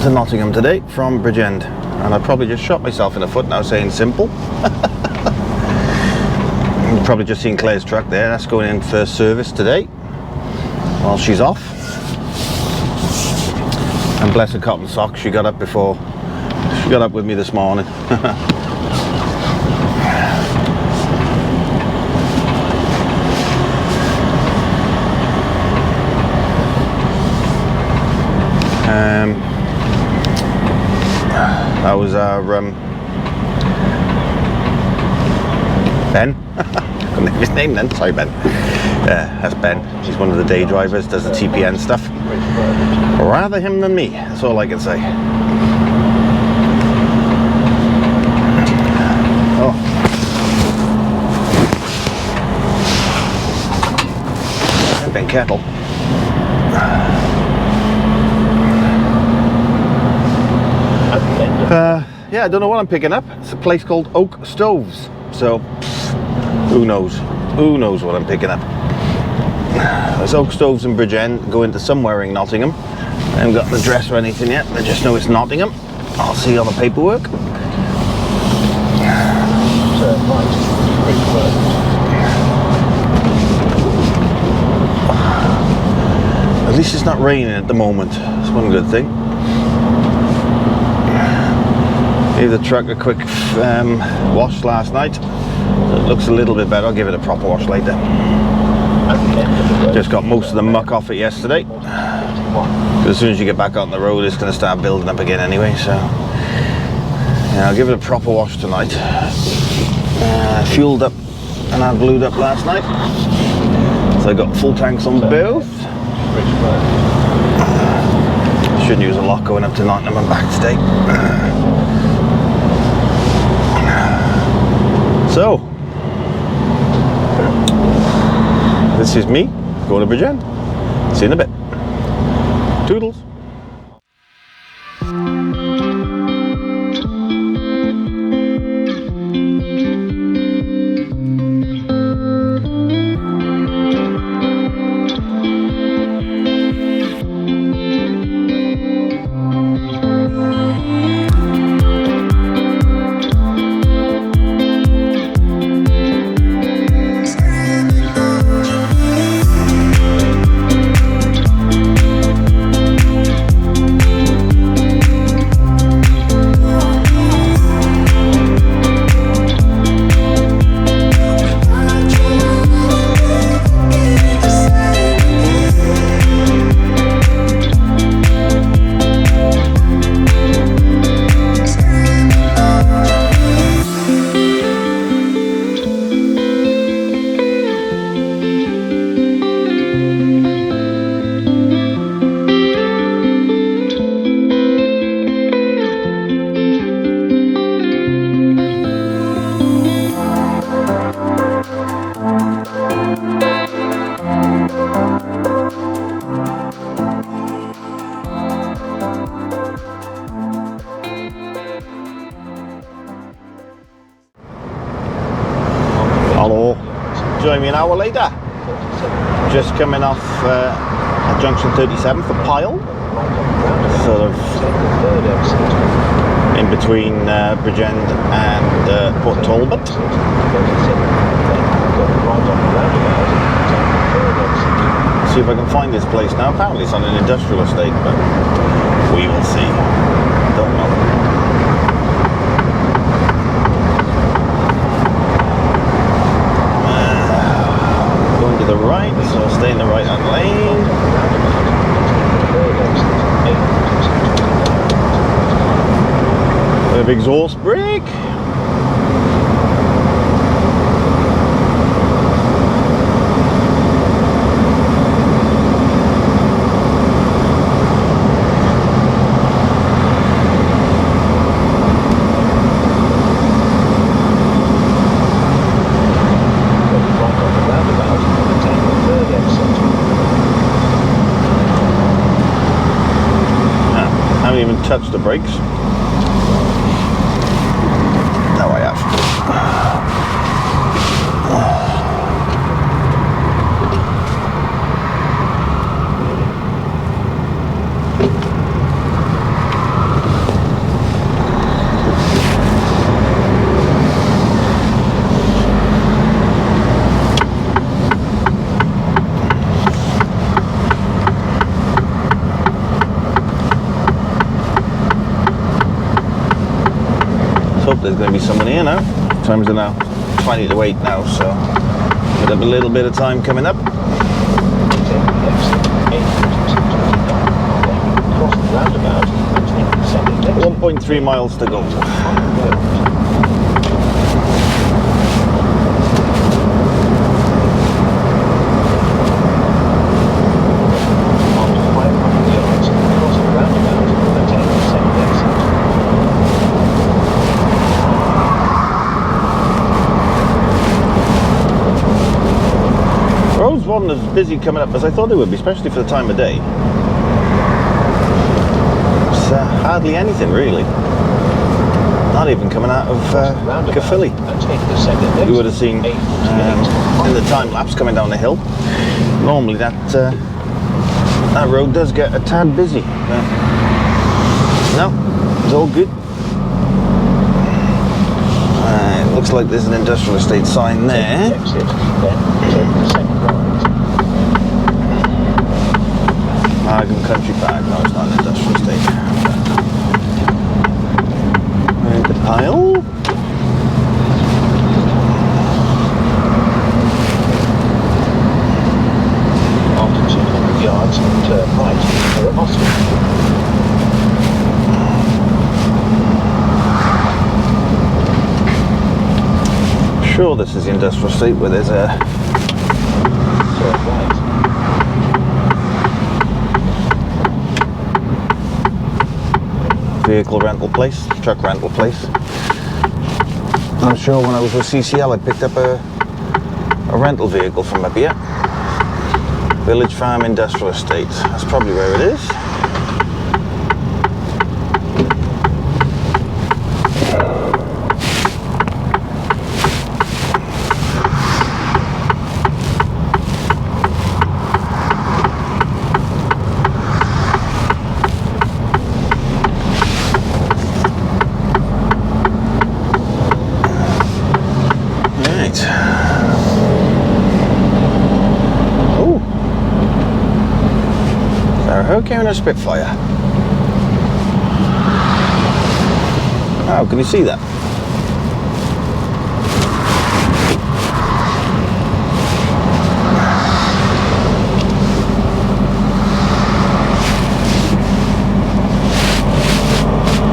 to Nottingham today from Bridgend, and I probably just shot myself in the foot now saying simple. You've probably just seen Claire's truck there. That's going in for service today while she's off. And bless her cotton socks, she got up with me this morning. That was our Ben. name then. Sorry, Ben. That's Ben. He's one of the day drivers, does the TPN stuff. Rather him than me, that's all I can say. Oh. Ben Kettle. Yeah, I don't know what I'm picking up. It's a place called Oak Stoves. So, who knows? Who knows what I'm picking up? There's Oak Stoves in Bridgend, going to somewhere in Nottingham. I haven't got the address or anything yet. I just know it's Nottingham. I'll see on the paperwork. At least it's not raining at the moment. That's one good thing. Gave the truck a quick wash last night. So it looks a little bit better. I'll give it a proper wash later. Just got most of the muck off it yesterday. As soon as you get back on the road, it's going to start building up again anyway. So yeah, I'll give it a proper wash tonight. Fueled up and I blued up last night. So I got full tanks on both. Shouldn't use a lot going up to Nottingham and back today. So, this is me going to Bridgend. See you in a bit. Toodles. Hello. Join me an hour later. Just coming off at junction 37 for Pyle. Sort of in between Bridgend and Port Talbot. See if I can find this place now. Apparently it's on an industrial estate, but we will see. Don't know. To the right, so I'll stay in the right hand lane. A big exhaust brake. Touch the brakes. No, I have. There's going to be someone here now. What time is it now? 20 to 8 now, so we have a little bit of time coming up. 1.3 miles to go. roads wasn't as busy coming up as I thought they would be, especially for the time of day. It's hardly anything really. Not even coming out of Caerphilly. You would have seen in the time lapse coming down the hill. Normally that road does get a tad busy. No, it's all good. It looks like there's an industrial estate sign there. Margam Country Park. No, it's not an industrial estate. Right, the pile. After 200 yards, turn right for Austin. Sure, this is the industrial estate where there's a Turn right. vehicle rental place, truck rental place. I'm sure when I was with CCL I picked up a rental vehicle from up here. Village Farm Industrial Estate. That's probably where it is. Hurricane or a Spitfire? Oh, can you see that?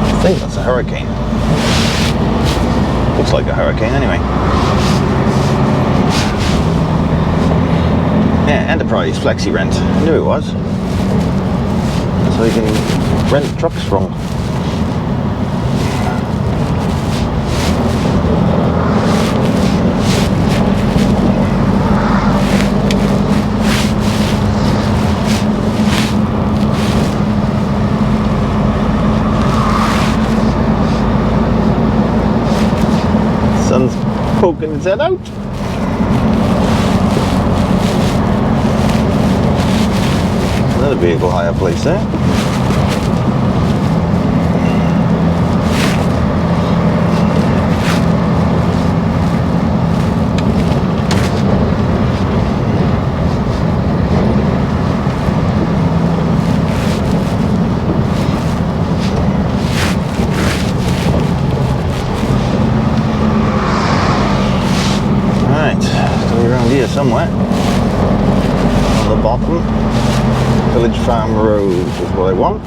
I think that's a Hurricane. Looks like a Hurricane anyway. Yeah, Enterprise Flexi Rent. I knew it was. So you can rent trucks from. Sun's poking its head out. Another vehicle hire place there. Somewhere on the bottom. Village Farm Road is what I want.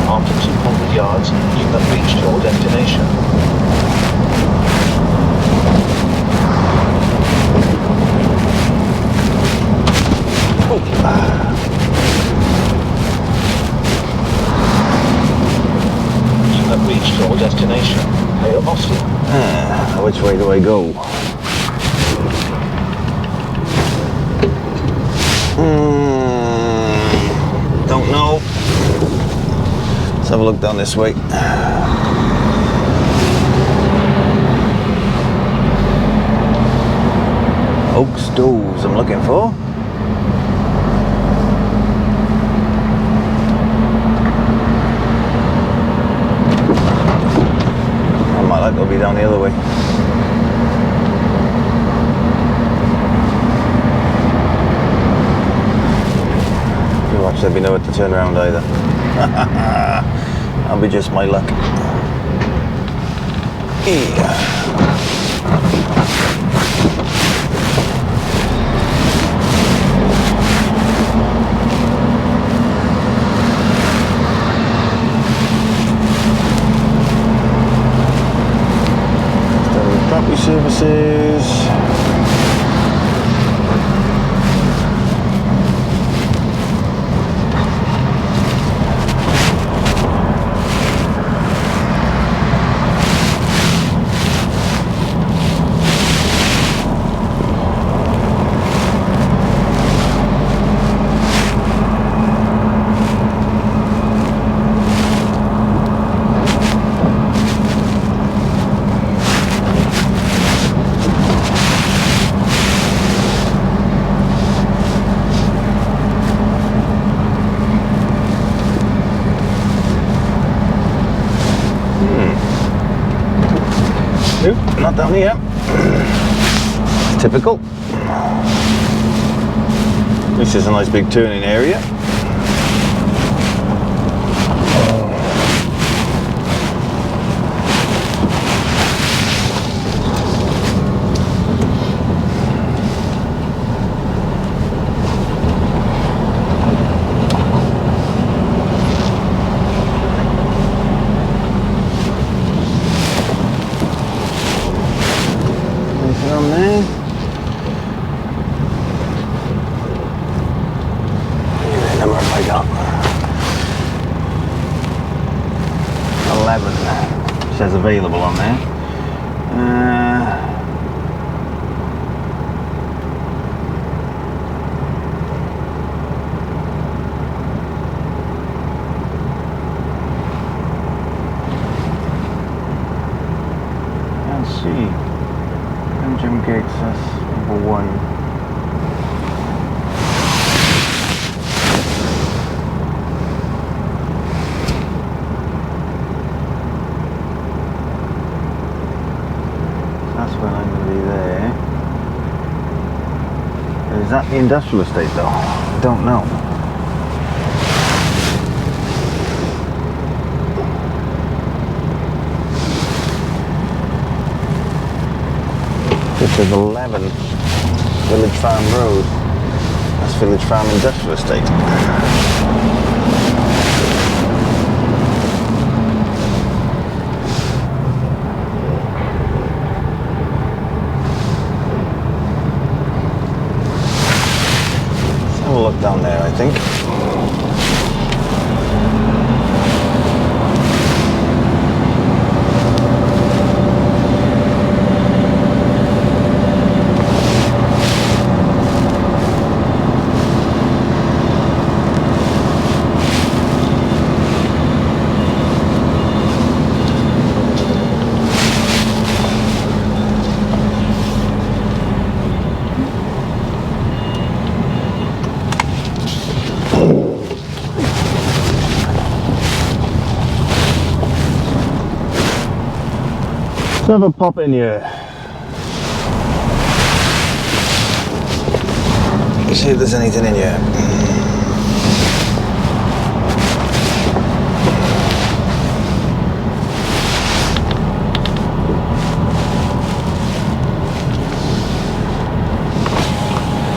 After 200 yards, you have reached your destination. You have reached your destination. Austin. Which way do I go? Don't know. Let's have a look down this way. Oak Stoves I'm looking for. It'll be down the other way. You watch, there'll be nowhere to turn around either. That'll be just my luck. Yeah. Services. Nope, not down here. Typical. This is a nice big turning area. On there. What number have I got? 11 says available on there. Can't see. Jim Gates says number 1. That's when I'm going to be there. Is that the industrial estate though? I don't know. This is 11 Village Farm Road. That's Village Farm Industrial Estate. Let's have a look down there, I think. Let's have a pop in here. See if there's anything in here.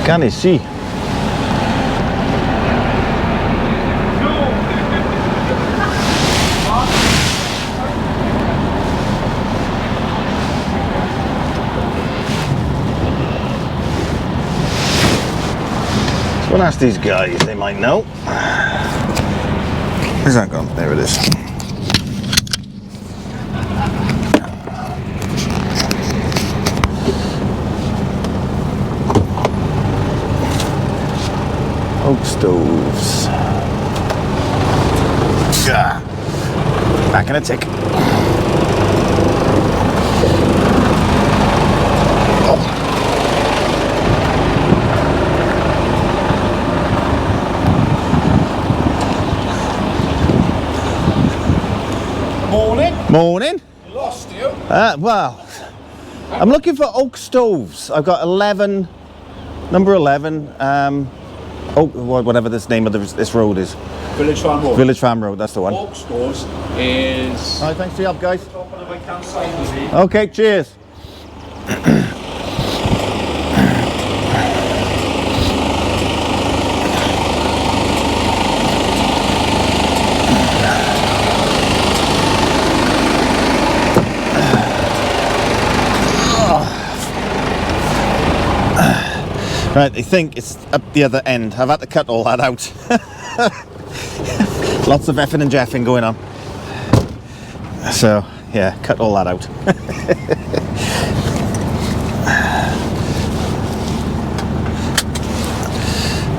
Can you see? We'll ask these guys, they might know. Where's that gone? There it is. Oak stoves. Ah, back in a tick. Morning. You lost you? Well, I'm looking for oak stoves. I've got 11, number 11, oak, whatever this name of this road is. Village Farm Road. Village Farm Road, that's the one. Oak Stores is... Alright, thanks for your help, guys. Top of the right-hand side of it. Okay, cheers. Right, I think it's up the other end. I've had to cut all that out. Lots of effing and jeffing going on. So, yeah, cut all that out.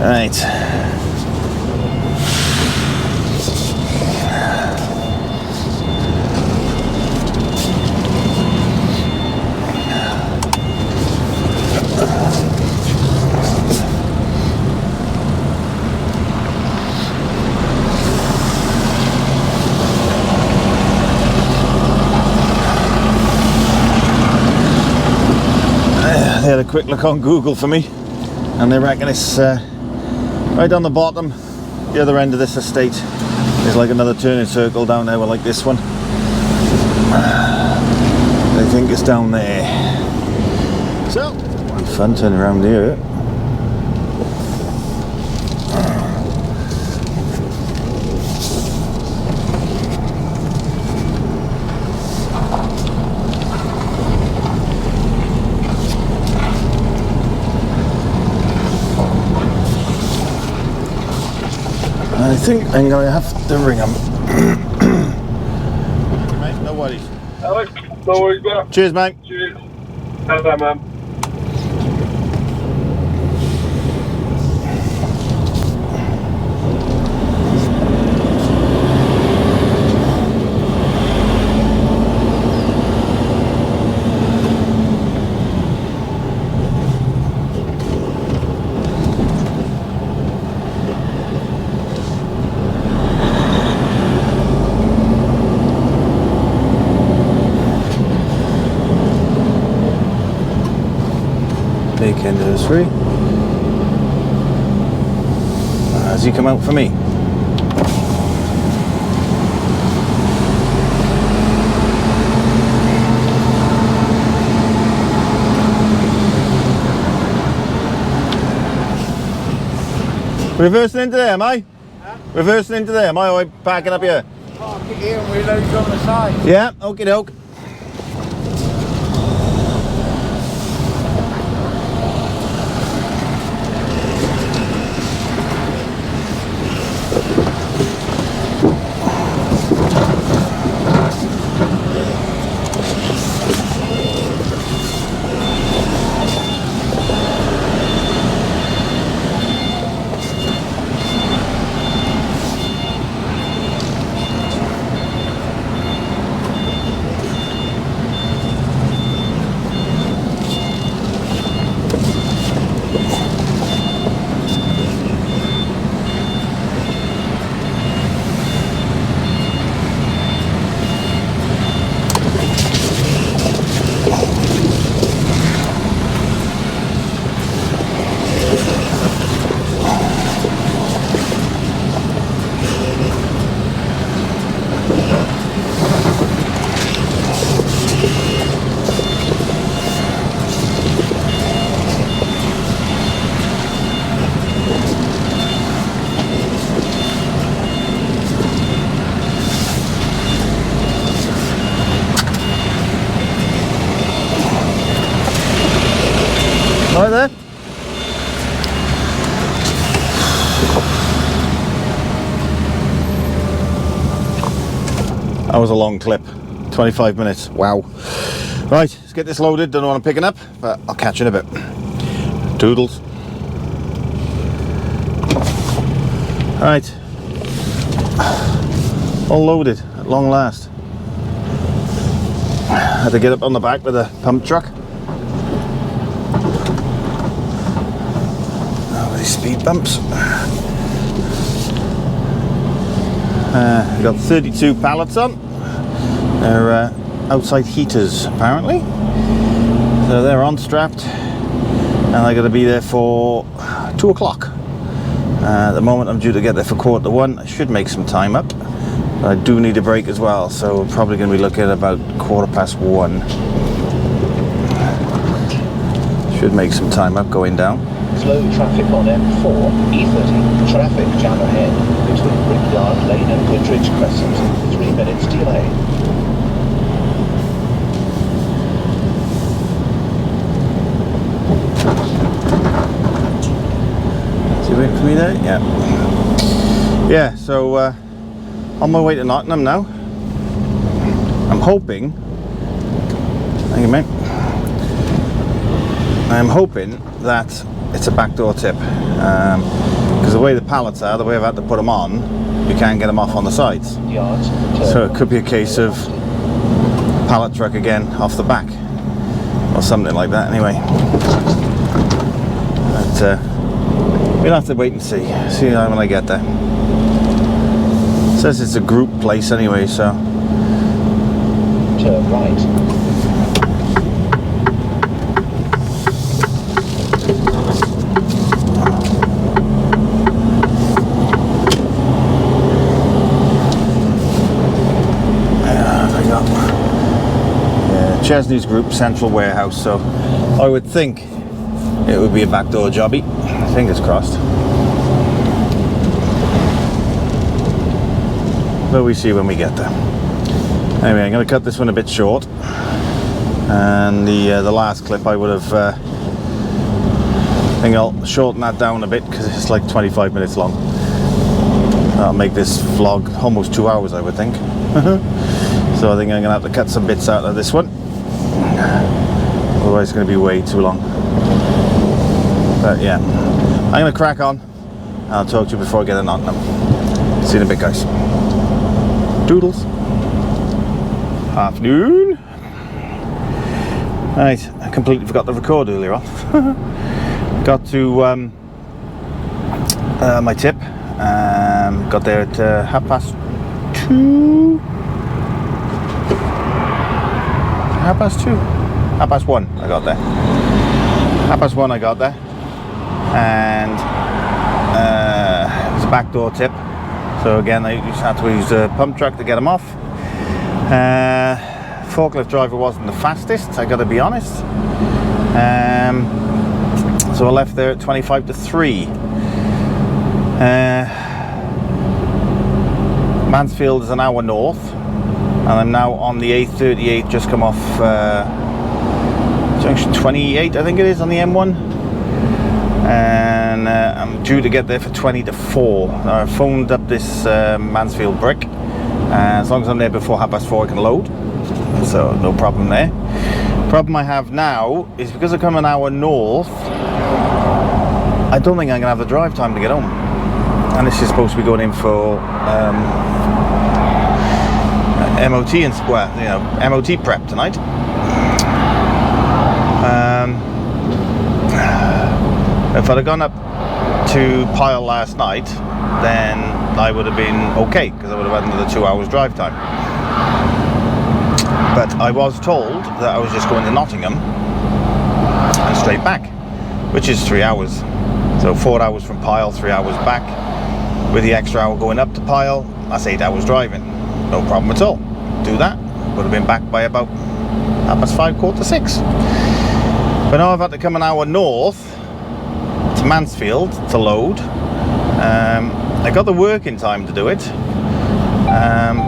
Right. had a quick look on Google for me, and they reckon it's right on the bottom, the other end of this estate. There's like another turning circle down there, like this one. They think it's down there. So, fun turning around here. I think I'm going to have to ring them. Mate, no worries. Alex, no worries, mate. Cheers, mate. Cheers. Hello, man. Big anniversary. Has he come out for me? Reversing into there, am I? Huh? Reversing into there, am I? Or am I parking up here? Park it here and we'll load you on the side. Yeah, okie doke. Right there. That was a long clip. 25 minutes. Wow. Right, let's get this loaded. Don't know what I'm picking up, but I'll catch you in a bit. Toodles. Right. All loaded at long last. Had to get up on the back with a pump truck. Speed bumps. We've got 32 pallets on. They're outside heaters apparently. So they're unstrapped and I got to be there for 2 o'clock. At the moment I'm due to get there for 1:45. I should make some time up. But I do need a break as well, so we're probably going to be looking at about 1:15. Should make some time up going down. Slow traffic on M4, E30, traffic jam ahead between Brickyard Lane and Woodridge Crescent, 3 minutes delay. Is he waiting for me there? Yeah. Yeah, so on my way to Nottingham now. I'm hoping, thank you mate, I'm hoping that it's a backdoor tip, because the way the pallets are, the way I've had to put them on, you can't get them off on the sides. So it could be a case of pallet truck again off the back, or something like that anyway. But we'll have to wait and see when I get there. It says it's a group place anyway, so. Turn right. Chesney's Group Central Warehouse, so I would think it would be a backdoor jobby. Fingers crossed. But we see when we get there. Anyway, I'm going to cut this one a bit short, and the last clip I would have I think I'll shorten that down a bit because it's like 25 minutes long. That'll make this vlog almost 2 hours, I would think. So I think I'm going to have to cut some bits out of this one, otherwise it's going to be way too long. But yeah, I'm going to crack on. I'll talk to you before I get a knock them. See you in a bit, guys. Doodles. Afternoon. Right, I completely forgot to record earlier on. Got to my tip. Got there at 2:30. 1:30. I got there. 1:30 I got there, and it was a backdoor tip. So again, I just had to use a pump truck to get them off. Forklift driver wasn't the fastest, I gotta be honest. So I left there at 3:25. Mansfield is an hour north, and I'm now on the A38, just come off junction 28, I think it is, on the M1. And I'm due to get there for 3:40. I phoned up this Mansfield brick, and as long as I'm there before 4:30 I can load, so no problem there. Problem I have now is because I come an hour north, I don't think I'm gonna have the drive time to get home, and this is supposed to be going in for MOT and square, you know, MOT prep tonight. If I'd have gone up to Pyle last night, then I would have been okay, because I would have had another 2 hours drive time. But I was told that I was just going to Nottingham and straight back, which is 3 hours. So 4 hours from Pyle, 3 hours back. With the extra hour going up to Pyle, that's 8 hours driving. No problem at all. Do that. Would have been back by about 5:30, 5:45. But now I've had to come an hour north to Mansfield to load. I got the working time to do it,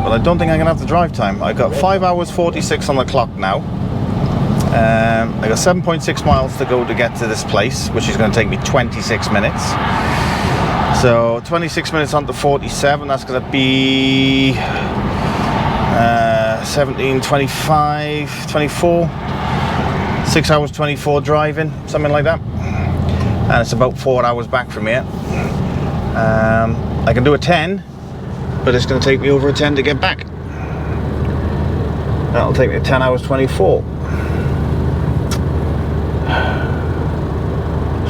but I don't think I'm gonna have the drive time. I got 5:46 on the clock now. I got 7.6 miles to go to get to this place, which is going to take me 26 minutes. So 26 minutes onto 47, that's going to be 17, 25, 24, 6 hours 24 driving, something like that. And it's about 4 hours back from here. I can do a 10, but it's going to take me over a 10 to get back. That'll take me 10 hours 24.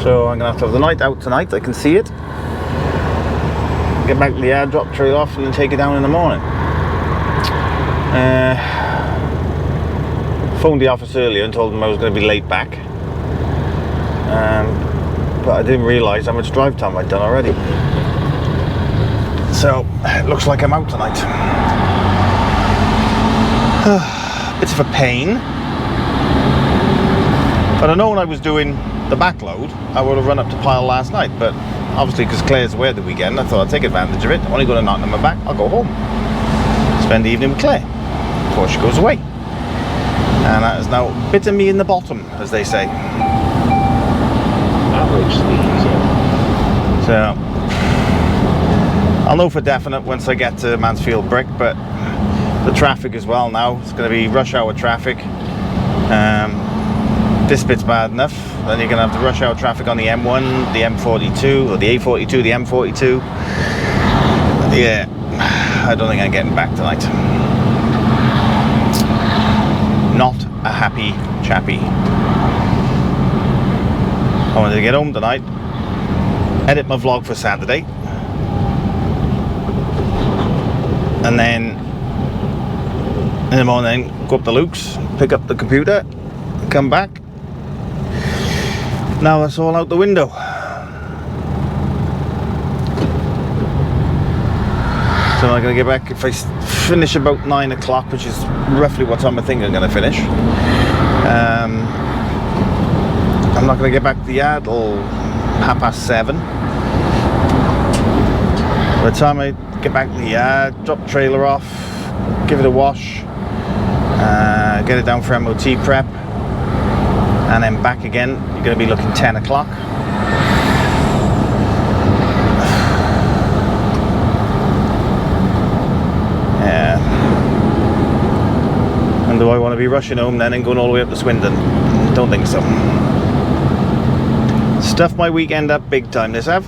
So I'm going to have the night out tonight, I can see it. Get back to the yard, drop the trailer off, and then take it down in the morning. Phoned the office earlier and told them I was going to be late back. But I didn't realise how much drive time I'd done already. So it looks like I'm out tonight. Bit of a pain. But I know when I was doing the backload, I would have run up to Pyle last night, but obviously because Claire's away the weekend, I thought I'd take advantage of it. I'm only going to Nottingham back, I'll go home. Spend the evening with Claire before she goes away. And that is now bitten me in the bottom, as they say. Average speed. So I'll know for definite once I get to Mansfield Brick, but the traffic as well now, it's going to be rush hour traffic. This bit's bad enough, then you're going to have the rush hour traffic on the M1, the M42, or the A42, the M42. Yeah, I don't think I'm getting back tonight. Not a happy chappy. I wanted to get home tonight, edit my vlog for Saturday, and then in the morning go up to Luke's, pick up the computer, come back. Now that's all out the window. So I'm going to get back if I finish about 9 o'clock, which is roughly what time I think I'm going to finish. I'm not going to get back to the yard till 7:30. By the time I get back to the yard, drop the trailer off, give it a wash, get it down for MOT prep, and then back again, you're going to be looking 10 o'clock. Yeah. And do I want to be rushing home then and going all the way up to Swindon? Don't think so. Stuffed my weekend up big time, this have.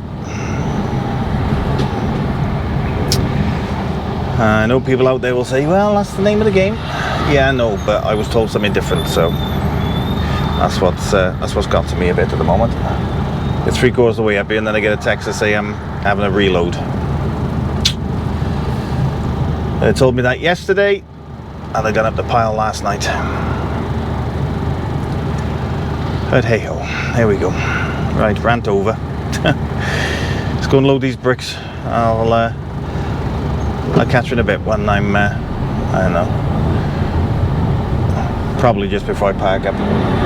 I know people out there will say, well, that's the name of the game. Yeah, I know, but I was told something different, so that's what's got to me a bit at the moment. Get 3/4 of the way up here, and then I get a text to say I'm having a reload. They told me that yesterday, and I got up the pile last night. But hey ho, there we go. Right, rant over. Let's go and load these bricks. I'll catch you in a bit when I'm, I don't know, probably just before I park up,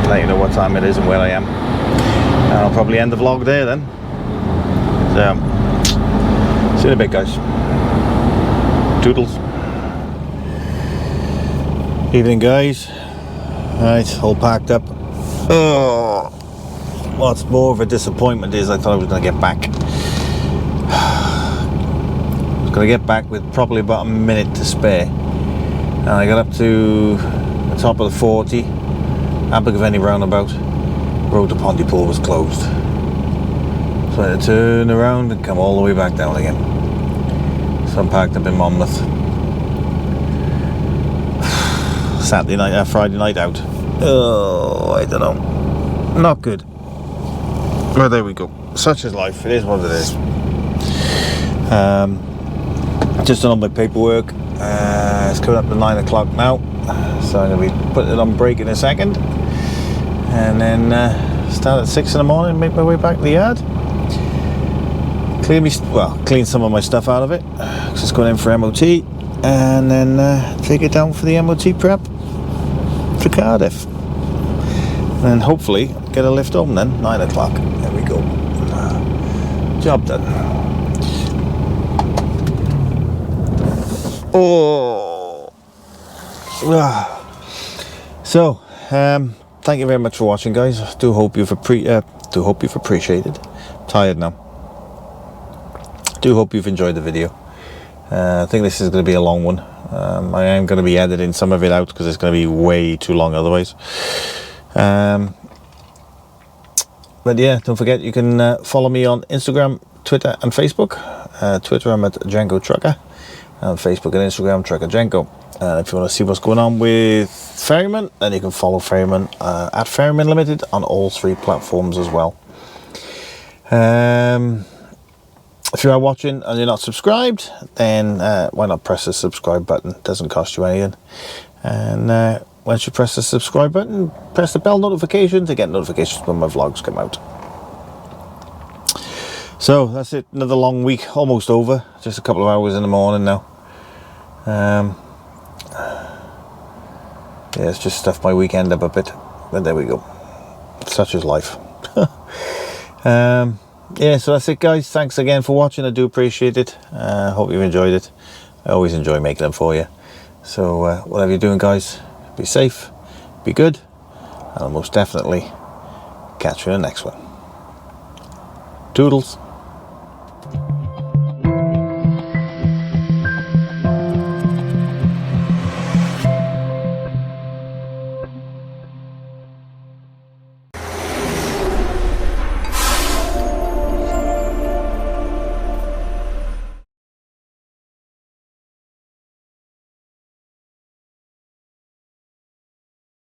let you know what time it is and where I am. And I'll probably end the vlog there then. So, see you in a bit, guys. Toodles. Evening, guys. Right, all packed up. Oh, what's more of a disappointment is I thought I was going to get back. Going to get back with probably about a minute to spare, and I got up to the top of the 40 Abergavenny roundabout. Road to Pontypool was closed, so I had to turn around and come all the way back down again. So I'm parked up in Monmouth. Saturday night, Friday night out. Oh, I don't know, not good. Well, there we go. Such is life. It is what it is. Just done all my paperwork. It's coming up to 9 o'clock now, so I'm going to be putting it on break in a second, and then start at 6 in the morning and make my way back to the yard. Clean some of my stuff out of it, because it's going in for MOT, and then take it down for the MOT prep to Cardiff, and hopefully get a lift home then 9 o'clock. There we go. Job done. Oh, so thank you very much for watching, guys. Do hope you've appreciated. I'm tired now. Do hope you've enjoyed the video. I think this is going to be a long one. I am going to be editing some of it out because it's going to be way too long otherwise. But yeah, don't forget you can follow me on Instagram, Twitter, and Facebook. Twitter, I'm at Jenko Trucker. On Facebook and Instagram, Trucker Jenko. If you want to see what's going on with Ferryman, then you can follow Ferryman at Ferryman Limited on all 3 platforms as well. If you are watching and you're not subscribed, then why not press the subscribe button? It doesn't cost you anything. And once you press the subscribe button, press the bell notification to get notifications when my vlogs come out. So that's it, another long week, almost over. Just a couple of hours in the morning now. Yeah, it's just stuffed my weekend up a bit, but there we go. Such is life. Yeah, so that's it, guys. Thanks again for watching. I do appreciate it. Hope you've enjoyed it. I always enjoy making them for you. So whatever you're doing, guys, be safe, be good, and I'll most definitely catch you in the next one. Toodles.